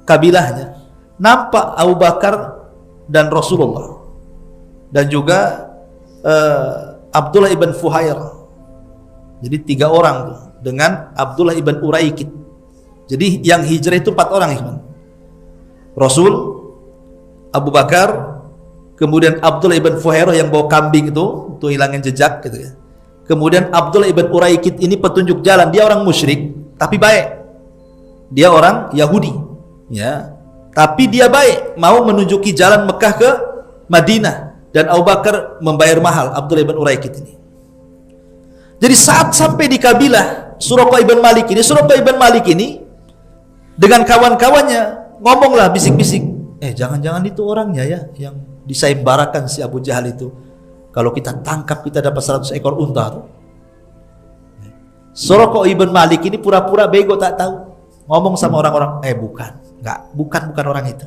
kabilahnya. Nampak Abu Bakar dan Rasulullah dan juga Abdullah ibn Fuhair. Jadi 3 orang tuh, dengan Abdullah ibn Uraikid. Jadi yang hijrah itu 4 orang, Ikhwan. Rasul, Abu Bakar, kemudian Abdullah ibn Fuhair yang bawa kambing itu hilangin jejak gitu ya. Kemudian Abdullah ibn Uraikid ini petunjuk jalan, dia orang musyrik tapi baik. Dia orang Yahudi, ya. Tapi dia baik, mau menunjuki jalan Mekah ke Madinah, dan Abu Bakar membayar mahal Abdullah ibn Uraikid ini. Jadi saat sampai di kabilah Suraqah ibn Malik ini, Suraqah ibn Malik ini dengan kawan-kawannya ngomonglah bisik-bisik, jangan-jangan itu orangnya ya yang disayembarakan si Abu Jahal itu. Kalau kita tangkap kita dapat 100 ekor unta tuh. Suraqah ibn Malik ini pura-pura bego, tak tahu. Ngomong sama orang-orang, bukan orang itu.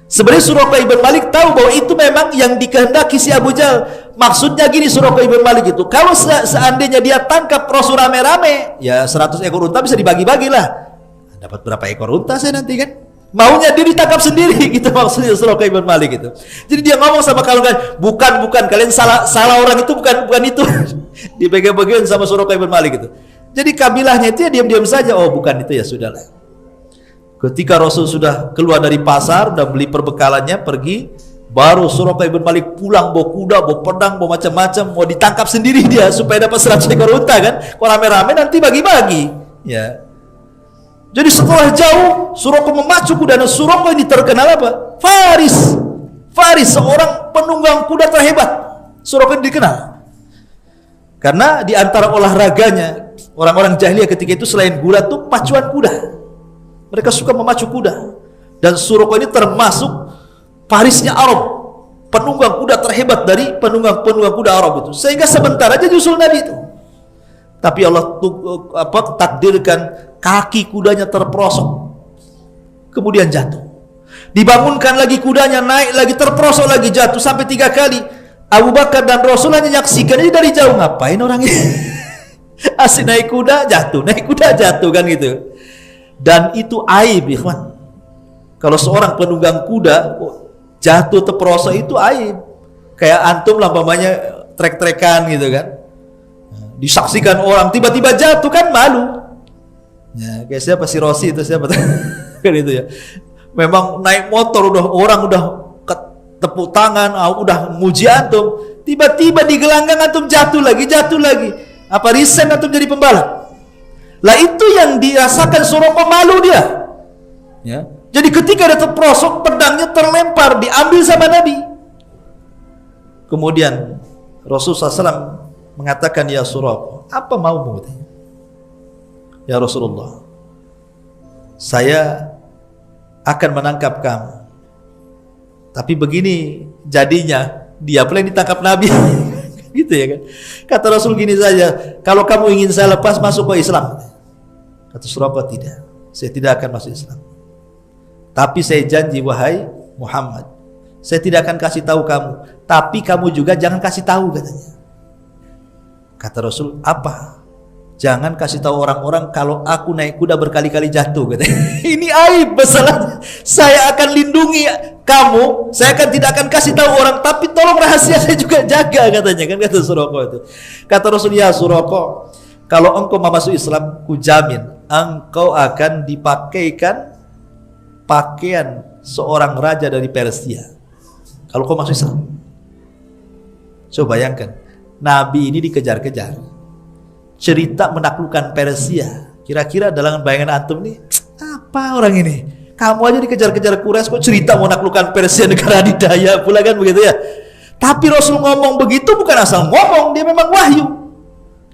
Sebenarnya Suraqah ibn Malik tahu bahwa itu memang yang dikehendaki si Abu Jahal. Maksudnya gini, Suraqah ibn Malik itu, kalau seandainya dia tangkap Rasul rame-rame, ya 100 ekor unta bisa dibagi-bagi lah. Dapat berapa ekor unta saya nanti kan? Maunya dia ditangkap sendiri gitu, maksudnya Suraqah ibn Malik itu. Jadi dia ngomong sama kawan-kawan, bukan kalian salah orang itu, bukan itu. Dipegang-pegang sama Suraqah ibn Malik itu. Jadi kabilahnya itu ya diam-diam saja, oh bukan itu, ya sudahlah. Ketika Rasul sudah keluar dari pasar, sudah beli perbekalannya, pergi, Baru Suraqah ibn Malik pulang bawa kuda, bawa pedang, bawa macam-macam, mau ditangkap sendiri dia supaya dapat 100 ekor unta kan. Kalau rame-rame nanti bagi-bagi. Ya. Jadi setelah jauh Suraqah memacu kuda, dan Suraqah ini terkenal apa? Faris, seorang penunggang kuda terhebat. Suraqah ini dikenal karena di antara olahraganya orang-orang jahiliyah ketika itu selain gulat tuh pacuan kuda. Mereka suka memacu kuda, dan Suraqah ini termasuk Farisnya Arab, penunggang kuda terhebat dari penunggang kuda Arab itu. Sehingga sebentar aja nyusul Nabi itu. Tapi Allah takdirkan kaki kudanya terperosok, kemudian jatuh. Dibangunkan lagi kudanya, naik lagi, terperosok lagi, jatuh sampai 3 kali. Abu Bakar dan Rasul hanya menyaksikan ini dari jauh. Ngapain orang ini? Asik naik kuda jatuh kan gitu. Dan itu aib, ikhwan. Kalau seorang penunggang kuda jatuh terperosok itu aib. Kayak antum lah umpamanya trek-trekan gitu kan, disaksikan orang tiba-tiba jatuh kan malu. Ya, kayak siapa si Rosi itu siapa kan itu ya. Memang naik motor orang udah tepuk tangan, udah muji antum, tiba-tiba di gelanggang antum jatuh lagi. Apa resign antum jadi pembalap? Lah itu yang dirasakan Suraqah, malu dia. Ya. Jadi ketika dia terperosok, pedangnya terlempar, diambil sama Nabi. Kemudian Rasulullah SAW mengatakan, ya Suraqah, apa maumu? Ya Rasulullah, saya akan menangkap kamu. Tapi begini jadinya, dia pula yang ditangkap Nabi. Gitu ya kan. Kata Rasul gini saja, kalau kamu ingin saya lepas, masuk ke Islam. Kata Suraqah, tidak, saya tidak akan masuk Islam. Tapi saya janji, wahai Muhammad, saya tidak akan kasih tahu kamu, tapi kamu juga jangan kasih tahu, katanya. Kata Rasul, apa? Jangan kasih tahu orang-orang kalau aku naik kuda berkali-kali jatuh, katanya. Ini aib masalahnya. Saya akan lindungi kamu, saya tidak akan kasih tahu orang, tapi tolong rahasia saya juga jaga, katanya kan, kata Suraqah itu. Kata Rasul, ya Suraqah, kalau engkau mau masuk Islam, ku jamin engkau akan dipakaikan pakaian seorang raja dari Persia kalau kau masuk Islam. Coba bayangkan, Nabi ini dikejar-kejar, cerita menaklukkan Persia. Kira-kira dalam bayangan antum nih, apa orang ini? Kamu aja dikejar-kejar Quraisy, kok cerita mau menaklukkan Persia, negara adidaya pula kan, begitu ya. Tapi Rasul ngomong begitu bukan asal ngomong, dia memang wahyu.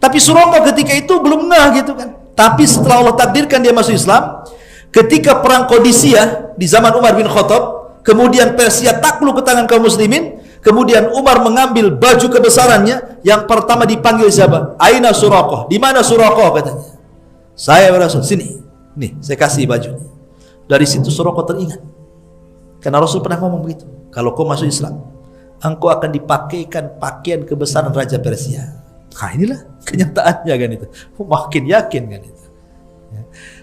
Tapi Suraqah ketika itu belum ngeh gitu kan. Tapi setelah Allah takdirkan dia masuk Islam, ketika perang Qadisiyah di zaman Umar bin Khattab, kemudian Persia takluk ke tangan kaum muslimin, kemudian Umar mengambil baju kebesarannya, yang pertama dipanggil siapa? Aina Suraqah? Di mana Suraqah? Katanya. Saya Rasul, sini. Nih, saya kasih bajunya. Dari situ Suraqah teringat. Karena Rasul pernah ngomong begitu. Kalau kau masuk Islam, engkau akan dipakaikan pakaian kebesaran Raja Persia. Nah, inilah kenyataannya kan itu. Makin yakin kan itu.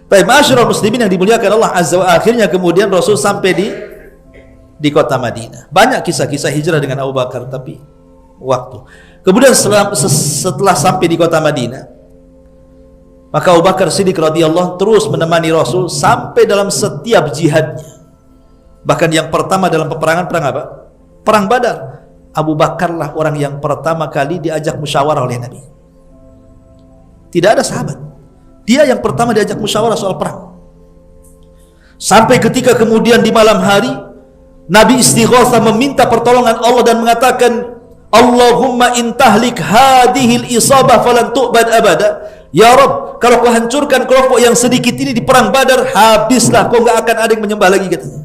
Baik, ma'asyiral muslimin yang dimuliakan Allah Azza wa, akhirnya kemudian Rasul sampai di kota Madinah. Banyak kisah-kisah hijrah dengan Abu Bakar, tapi waktu. Kemudian setelah sampai di kota Madinah, maka Abu Bakar Siddiq radhiyallahu terus menemani Rasul sampai dalam setiap jihadnya. Bahkan yang pertama dalam peperangan, perang apa? Perang Badar. Abu Bakarlah orang yang pertama kali diajak musyawarah oleh Nabi. Tidak ada sahabat. Dia yang pertama diajak musyawarah soal perang. Sampai ketika kemudian di malam hari Nabi istighatsah meminta pertolongan Allah dan mengatakan, Allahumma intahlik hadhil isabah falan tu'bad abada. Ya Rabb, kalau kau hancurkan kelompok yang sedikit ini di perang Badar, habislah, kau enggak akan ada yang menyembah lagi, katanya.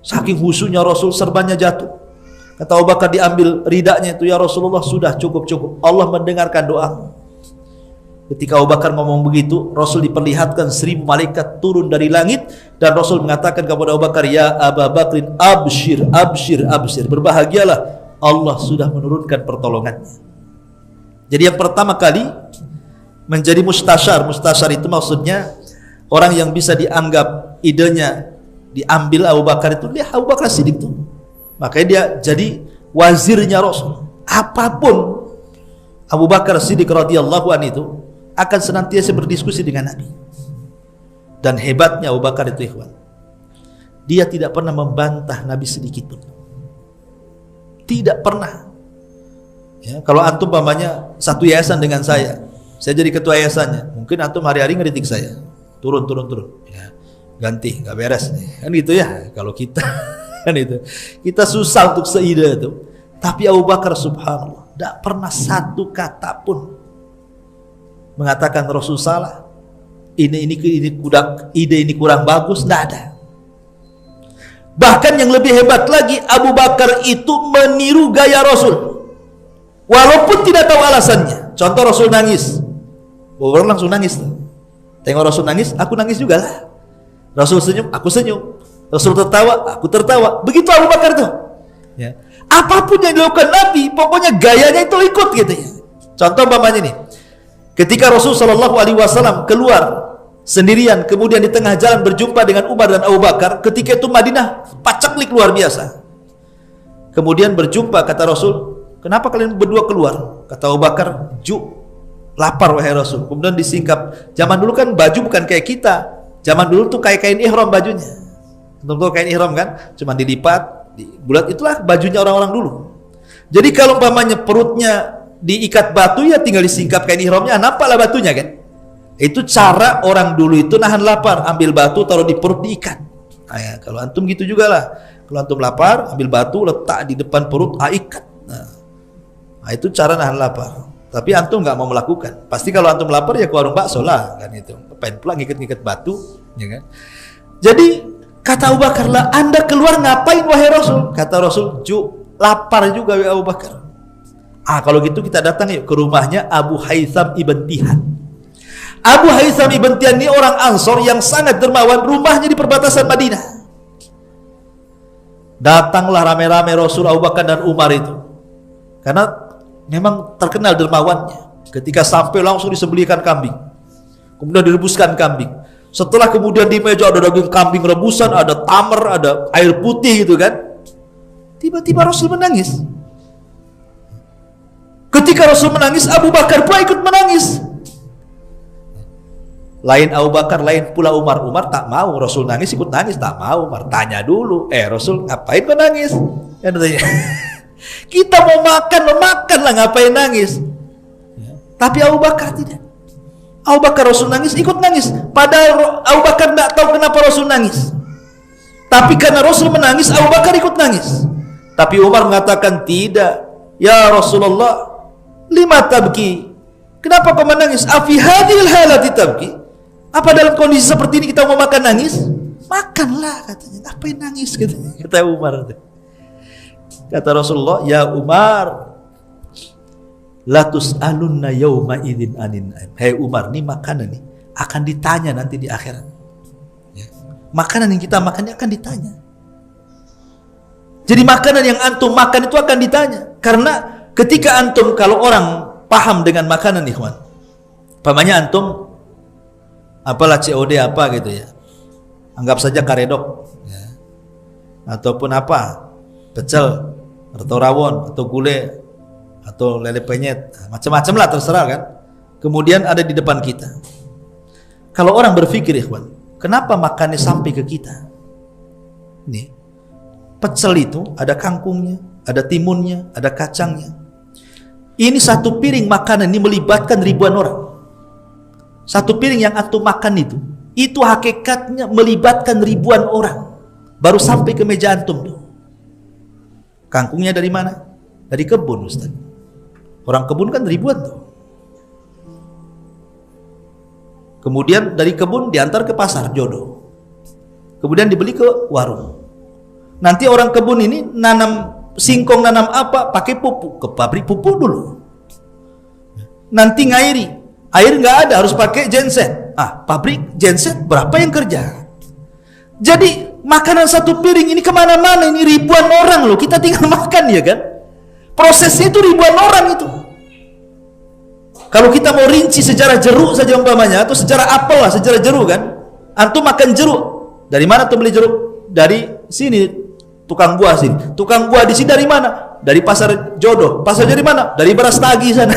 Saking khusyuknya Rasul, serbannya jatuh. Kata Abu Bakar, diambil ridanya itu, ya Rasulullah, sudah cukup. Allah mendengarkan doamu. Ketika Abu Bakar ngomong begitu, Rasul diperlihatkan 1000 malaikat turun dari langit, dan Rasul mengatakan kepada Abu Bakar, ya Abu Bakrin, abshir, berbahagialah, Allah sudah menurunkan pertolongannya. Jadi yang pertama kali menjadi mustasyar itu maksudnya orang yang bisa dianggap idenya diambil Abu Bakar itu, dia Abu Bakar Siddiq itu. Makanya dia jadi wazirnya Rasul. Apapun Abu Bakar Siddiq radhiyallahu anhu itu akan senantiasa berdiskusi dengan Nabi. Dan hebatnya Abu Bakar itu, ikhwan, dia tidak pernah membantah Nabi sedikit pun. Tidak pernah. Ya, kalau antum pamannya satu yayasan dengan saya jadi ketua yayasannya, mungkin antum hari-hari ngeritik saya, turun, ya, ganti, nggak beres, kan gitu ya. Kalau kita kan itu, kita susah untuk seide itu. Tapi Abu Bakar subhanallah, tidak pernah satu kata pun mengatakan Rasul salah, ide ini kurang bagus, tidak ada. Bahkan yang lebih hebat lagi, Abu Bakar itu meniru gaya Rasul. Walaupun tidak tahu alasannya. Contoh Rasul nangis, Abu Bakar langsung nangis. Tengok Rasul nangis, aku nangis juga lah. Rasul senyum, aku senyum. Rasul tertawa, aku tertawa. Begitu Abu Bakar tuh. Ya. Apapun yang dilakukan Nabi, pokoknya gayanya itu ikut gitu ya. Contoh umpamanya nih, ketika Rasul Shallallahu Alaihi Wasallam keluar sendirian, kemudian di tengah jalan berjumpa dengan Umar dan Abu Bakar. Ketika itu Madinah pacaklik luar biasa. Kemudian berjumpa, kata Rasul, kenapa kalian berdua keluar? Kata Abu Bakar, lapar wahai Rasul. Kemudian disingkap. Zaman dulu kan baju bukan kayak kita. Zaman dulu tuh kayak kain ihram bajunya. Tentu kain ihram kan, cuma dilipat, bulat, itulah bajunya orang-orang dulu. Jadi kalau umpamanya perutnya diikat batu, ya tinggal disingkap kain ihramnya, nampaklah batunya kan. Itu cara orang dulu itu nahan lapar, ambil batu taruh di perut diikat. Nah, ya, kalau antum gitu juga lah. Kalau antum lapar, ambil batu letak di depan perut, ikat. Nah, itu cara nahan lapar. Tapi antum nggak mau melakukan. Pasti kalau antum lapar ya ke warung bakso lah, kan itu. Pengen pulang ngikat-ngikat batu, ya kan. Jadi kata Abu Bakar, lah Anda keluar ngapain wahai Rasul? Kata Rasul, lapar juga ya Abu Bakar. Kalau gitu kita datang yuk ke rumahnya Abu Haytham ibn Tihan. Abu Haytham ibn Tihan ini orang Ansor yang sangat dermawan, rumahnya di perbatasan Madinah. Datanglah rame-rame Rasul, Abu Bakar dan Umar itu. Karena memang terkenal dermawannya. Ketika sampai langsung disembelihkan kambing. Kemudian direbuskan kambing. Setelah kemudian di meja ada daging kambing rebusan, ada tamar, ada air putih gitu kan. Tiba-tiba Rasul menangis. Ketika Rasul menangis, Abu Bakar pula ikut menangis. Lain Abu Bakar, lain pula Umar. Umar tak mau, Rasul nangis ikut nangis, tak mau. Umar tanya dulu, Rasul ngapain kau nangis? Kan katanya, kita mau makan lah, ngapain nangis? Ya. Tapi Abu Bakar tidak. Abu Bakar Rasul nangis, ikut nangis. Padahal Abu Bakar tidak tahu kenapa Rasul nangis. Tapi karena Rasul menangis, Abu Bakar ikut nangis. Tapi Umar mengatakan tidak. Ya Rasulullah, lima tabki? Kenapa kau menangis? Afi hadhil halati tabki? Apa dalam kondisi seperti ini kita mau makan nangis? Makanlah katanya. Ngapain nangis katanya. Kata Umar. Kata Rasulullah, ya Umar, la tus'alunna yawma idzin anin naim. Hei Umar, nih makanan nih akan ditanya nanti di akhirat. Ya. Makanan yang kita makan akan ditanya. Jadi makanan yang antum makan itu akan ditanya. Karena ketika antum, kalau orang paham dengan makanan ikhwan, pamannya antum apalah COD apa gitu ya, anggap saja karedok ya. Ataupun apa, pecel atau rawon atau gulai atau lele penyet, macam-macam lah, terserah kan. Kemudian ada di depan kita. Kalau orang berpikir ikhwan, kenapa makannya sampai ke kita? Nih, pecel itu ada kangkungnya, ada timunnya, ada kacangnya. Ini satu piring makanan ini melibatkan ribuan orang. Satu piring yang antum makan itu hakikatnya melibatkan ribuan orang. Baru sampai ke meja antum tuh. Kangkungnya dari mana? Dari kebun, Ustaz. Orang kebun kan ribuan tuh. Kemudian dari kebun diantar ke pasar jodoh. Kemudian dibeli ke warung. Nanti orang kebun ini nanam singkong, nanam apa, pakai pupuk, ke pabrik pupuk dulu. Nanti ngairi, air nggak ada, harus pakai genset. Pabrik genset berapa yang kerja? Jadi makanan satu piring ini kemana-mana, ini ribuan orang loh, kita tinggal makan ya kan. Prosesnya itu ribuan orang itu. Kalau kita mau rinci sejarah jeruk saja umpamanya, atau sejarah apel lah, sejarah jeruk kan. Antum makan jeruk, dari mana tuh beli jeruk? Dari sini, tukang buah sini. Tukang buah di sini dari mana? Dari pasar jodoh. Pasar dari mana? Dari beras tagi sana.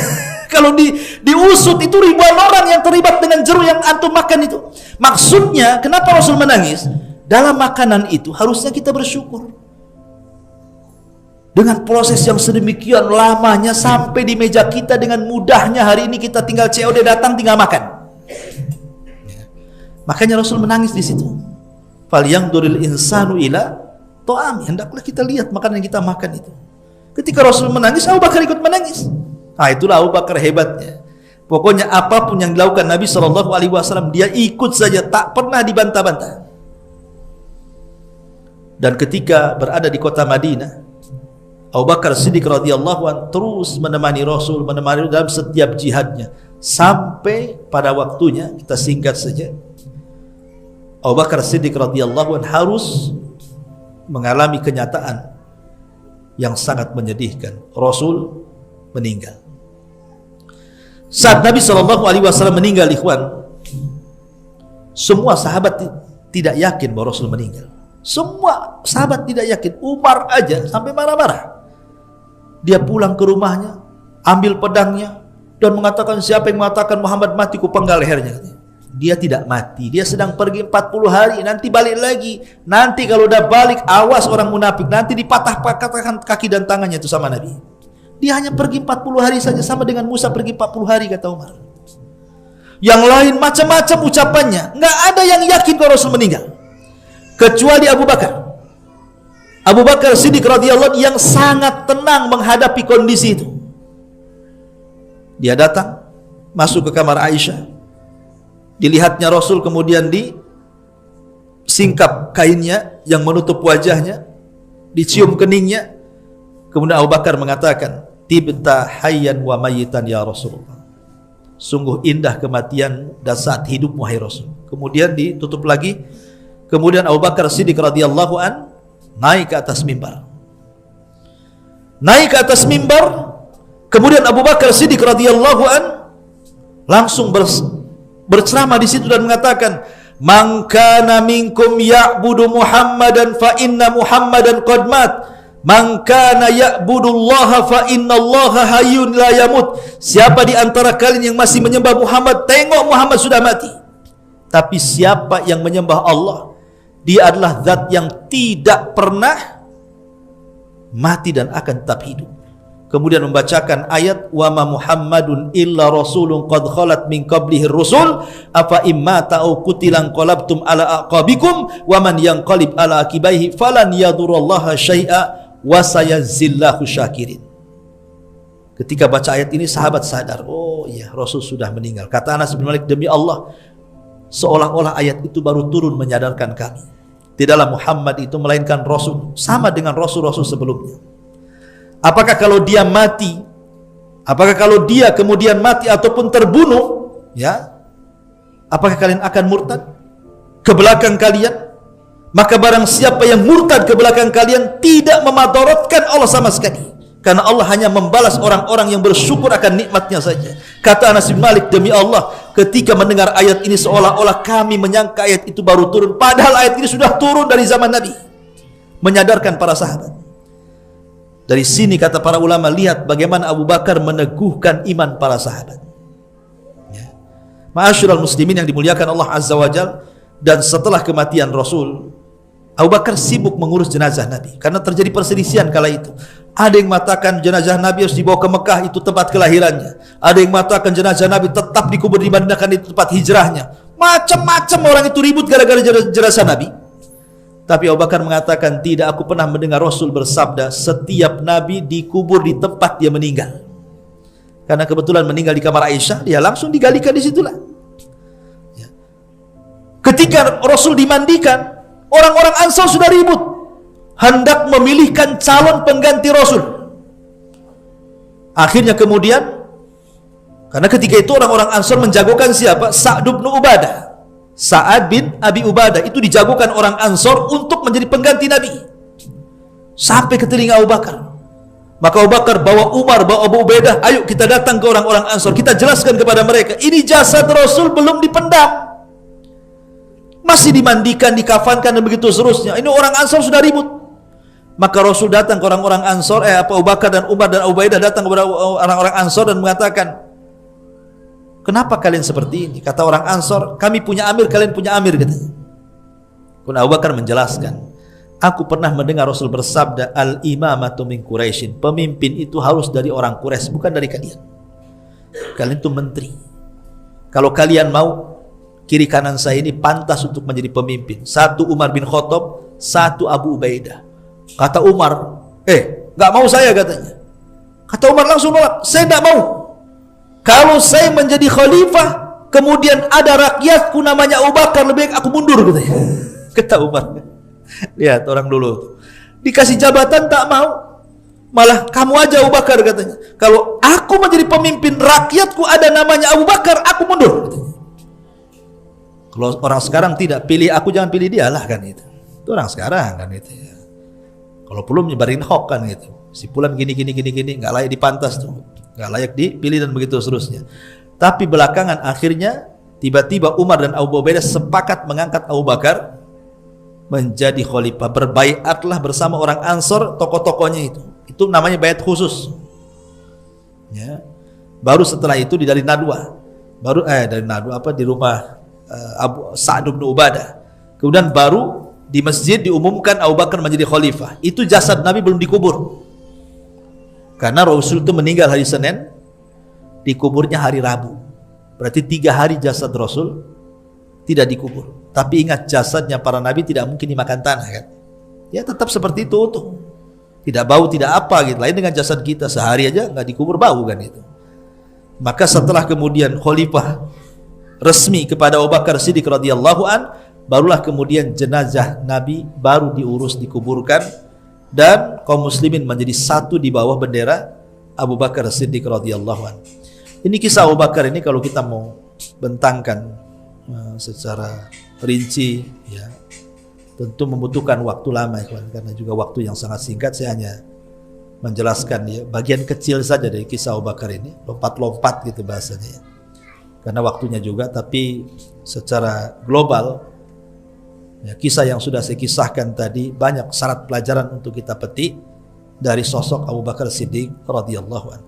Kalau diusut itu ribuan orang yang terlibat dengan jeruk yang antum makan itu. Maksudnya, kenapa Rasul menangis? Dalam makanan itu harusnya kita bersyukur. Dengan proses yang sedemikian lamanya sampai di meja kita dengan mudahnya hari ini kita tinggal COD datang tinggal makan. Makanya Rasul menangis di situ. Falyanzuril insanu ila ta'ami. Hendaklah kita lihat makanan yang kita makan itu. Ketika Rasul menangis, Abu Bakar ikut menangis. Nah, itulah Abu Bakar hebatnya. Pokoknya apapun yang dilakukan Nabi SAW, dia ikut saja, tak pernah dibantah-bantah. Dan ketika berada di kota Madinah, Abu Bakar Siddiq radhiyallahu anhu terus menemani Rasul, menemani dalam setiap jihadnya, sampai pada waktunya, kita singkat saja, Abu Bakar Siddiq radhiyallahu anhu harus mengalami kenyataan yang sangat menyedihkan. Rasul meninggal. Saat Nabi SAW meninggal, ikhwan, semua sahabat tidak yakin bahwa Rasul meninggal. Semua sahabat tidak yakin. Umar aja sampai marah-marah. Dia pulang ke rumahnya, ambil pedangnya, dan mengatakan, siapa yang mengatakan Muhammad mati, ku penggal lehernya. Dia tidak mati, dia sedang pergi 40 hari, nanti balik lagi. Nanti kalau udah balik, awas orang munafik, nanti dipatah-patahkan kaki dan tangannya itu sama Nabi. Dia hanya pergi 40 hari saja, sama dengan Musa pergi 40 hari, kata Umar. Yang lain macam-macam ucapannya, nggak ada yang yakin kalau Rasul meninggal, kecuali Abu Bakar. Abu Bakar Siddiq radhiyallahu anhu yang sangat tenang menghadapi kondisi itu. Dia datang, masuk ke kamar Aisyah. Dilihatnya Rasul, kemudian disingkap kainnya yang menutup wajahnya, dicium keningnya. Kemudian Abu Bakar mengatakan, tibta hayyan wa mayitan ya Rasulullah. Sungguh indah kematian dan saat hidup wahai Rasul. Kemudian ditutup lagi. Kemudian Abu Bakar Siddiq radhiyallahu anhu naik ke atas mimbar. Naik ke atas mimbar. Kemudian Abu Bakar Siddiq radhiyallahu an langsung berceramah di situ dan mengatakan, "Man kana minkum ya'budu Muhammadan fa inna Muhammadan qad mat. Man kana ya'budullaha fa innallaha hayyun la yamut." Siapa di antara kalian yang masih menyembah Muhammad, tengok Muhammad sudah mati. Tapi siapa yang menyembah Allah, dia adalah zat yang tidak pernah mati dan akan tetap hidup. Kemudian membacakan ayat, wa ma Muhammadun illa rasulun qad khalat min qablihi rusul afa imma ta'u qutilan qalabtum ala aqabikum wa man yanqalib ala akibaihi falan yadurrallaha syai'a wa sayazillahu syakirin. Ketika baca ayat ini, sahabat sadar, oh iya, Rasul sudah meninggal. Kata Anas bin Malik, demi Allah, seolah-olah ayat itu baru turun menyadarkan kami. Tidaklah Muhammad itu melainkan Rasul, sama dengan Rasul-Rasul sebelumnya. Apakah kalau dia mati, apakah kalau dia kemudian mati ataupun terbunuh, ya, apakah kalian akan murtad ke belakang kalian? Maka barang siapa yang murtad ke belakang kalian tidak memadaratkan Allah sama sekali, karena Allah hanya membalas orang-orang yang bersyukur akan nikmatnya saja. Kata Anas bin Malik, demi Allah, ketika mendengar ayat ini seolah-olah kami menyangka ayat itu baru turun, padahal ayat ini sudah turun dari zaman Nabi, menyadarkan para sahabat. Dari sini kata para ulama, lihat bagaimana Abu Bakar meneguhkan iman para sahabat. Ya. Ma'asyiral muslimin yang dimuliakan Allah Azza wa Jalla, dan setelah kematian Rasul, Abu Bakar sibuk mengurus jenazah Nabi, karena terjadi perselisihan kala itu. Ada yang mengatakan jenazah Nabi harus dibawa ke Mekah, itu tempat kelahirannya. Ada yang mengatakan jenazah Nabi tetap dikubur di Madinah, karena itu tempat hijrahnya. Macam-macam orang itu ribut gara-gara jenazah Nabi. Tapi Abu Bakar mengatakan, tidak, aku pernah mendengar Rasul bersabda, setiap Nabi dikubur di tempat dia meninggal. Karena kebetulan meninggal di kamar Aisyah, dia langsung digalikan di situlah. Ya. Ketika Rasul dimandikan, orang-orang Ansar sudah ribut, hendak memilihkan calon pengganti Rasul. Akhirnya kemudian, karena ketika itu orang-orang Ansar menjagokan siapa? Sa'd bin Ubadah. Sa'ad bin Abi Ubadah itu dijagokan orang Ansar untuk menjadi pengganti Nabi. Sampai ke telinga Abu Bakar. Maka Abu Bakar bawa Umar, bawa Abu Ubaidah, ayo kita datang ke orang-orang Ansar, kita jelaskan kepada mereka, ini jasad Rasul belum dipendam, masih dimandikan, dikafankan dan begitu seterusnya. Ini orang Ansar sudah ribut. Maka Rasul datang ke orang-orang Ansar, Abu Bakar dan Umar dan Abu Ubaidah datang kepada orang-orang Ansar dan mengatakan, kenapa kalian seperti ini? Kata orang Ansar, kami punya amir, kalian punya amir, katanya. Kemudian Abu Bakar menjelaskan, Aku pernah mendengar Rasul bersabda, al-imamatu min Quraisyin, pemimpin itu harus dari orang Quraisy, bukan dari kalian. Kalian itu menteri. Kalau kalian mau, kiri kanan saya ini pantas untuk menjadi pemimpin. Satu Umar bin Khattab, satu Abu Ubaidah. Kata Umar, nggak mau saya katanya. Kata Umar langsung nolak, saya nggak mau. Kalau saya menjadi khalifah, kemudian ada rakyatku namanya Abu Bakar, lebih baik aku mundur katanya. Kata Umar. Lihat orang dulu, dikasih jabatan tak mau, malah kamu aja Abu Bakar katanya. Kalau aku menjadi pemimpin, rakyatku ada namanya Abu Bakar, aku mundur katanya. Kalau orang sekarang tidak, pilih aku jangan pilih dia lah kan itu. Itu orang sekarang kan itu ya. Kalau perlu menyebarin hoax kan gitu. Si Fulan gini nggak layak dipantas tuh, nggak layak dipilih dan begitu seterusnya. Tapi belakangan akhirnya tiba-tiba Umar dan Abu Ubaidah sepakat mengangkat Abu Bakar menjadi khalifah. Berbaiatlah bersama orang Ansor, tokoh-tokohnya itu. Itu namanya baiat khusus. Ya. Baru setelah itu dari Nadwa. Dari Nadwa di rumah Abu Sa'd bin Ubadah. Kemudian baru di masjid diumumkan Abu Bakar menjadi khalifah. Itu jasad Nabi belum dikubur. Karena Rasul itu meninggal hari Senin, dikuburnya hari Rabu. Berarti 3 hari jasad Rasul tidak dikubur. Tapi ingat, jasadnya para nabi tidak mungkin dimakan tanah kan. Ya tetap seperti itu utuh. Tidak bau, tidak apa gitu. Lain dengan jasad kita, sehari aja nggak dikubur bau kan itu. Maka setelah kemudian khalifah resmi kepada Abu Bakar Siddiq radhiyallahu an, barulah kemudian jenazah Nabi baru diurus, dikuburkan, dan kaum muslimin menjadi satu di bawah bendera Abu Bakar Siddiq radhiyallahu an. Ini kisah Abu Bakar ini kalau kita mau bentangkan secara rinci ya, tentu membutuhkan waktu lama ya, karena juga waktu yang sangat singkat. Saya hanya menjelaskan ya bagian kecil saja dari kisah Abu Bakar ini, lompat-lompat gitu bahasanya ya, karena waktunya juga. Tapi secara global ya, kisah yang sudah saya kisahkan tadi banyak syarat pelajaran untuk kita petik dari sosok Abu Bakar Siddiq radhiyallahu anhu.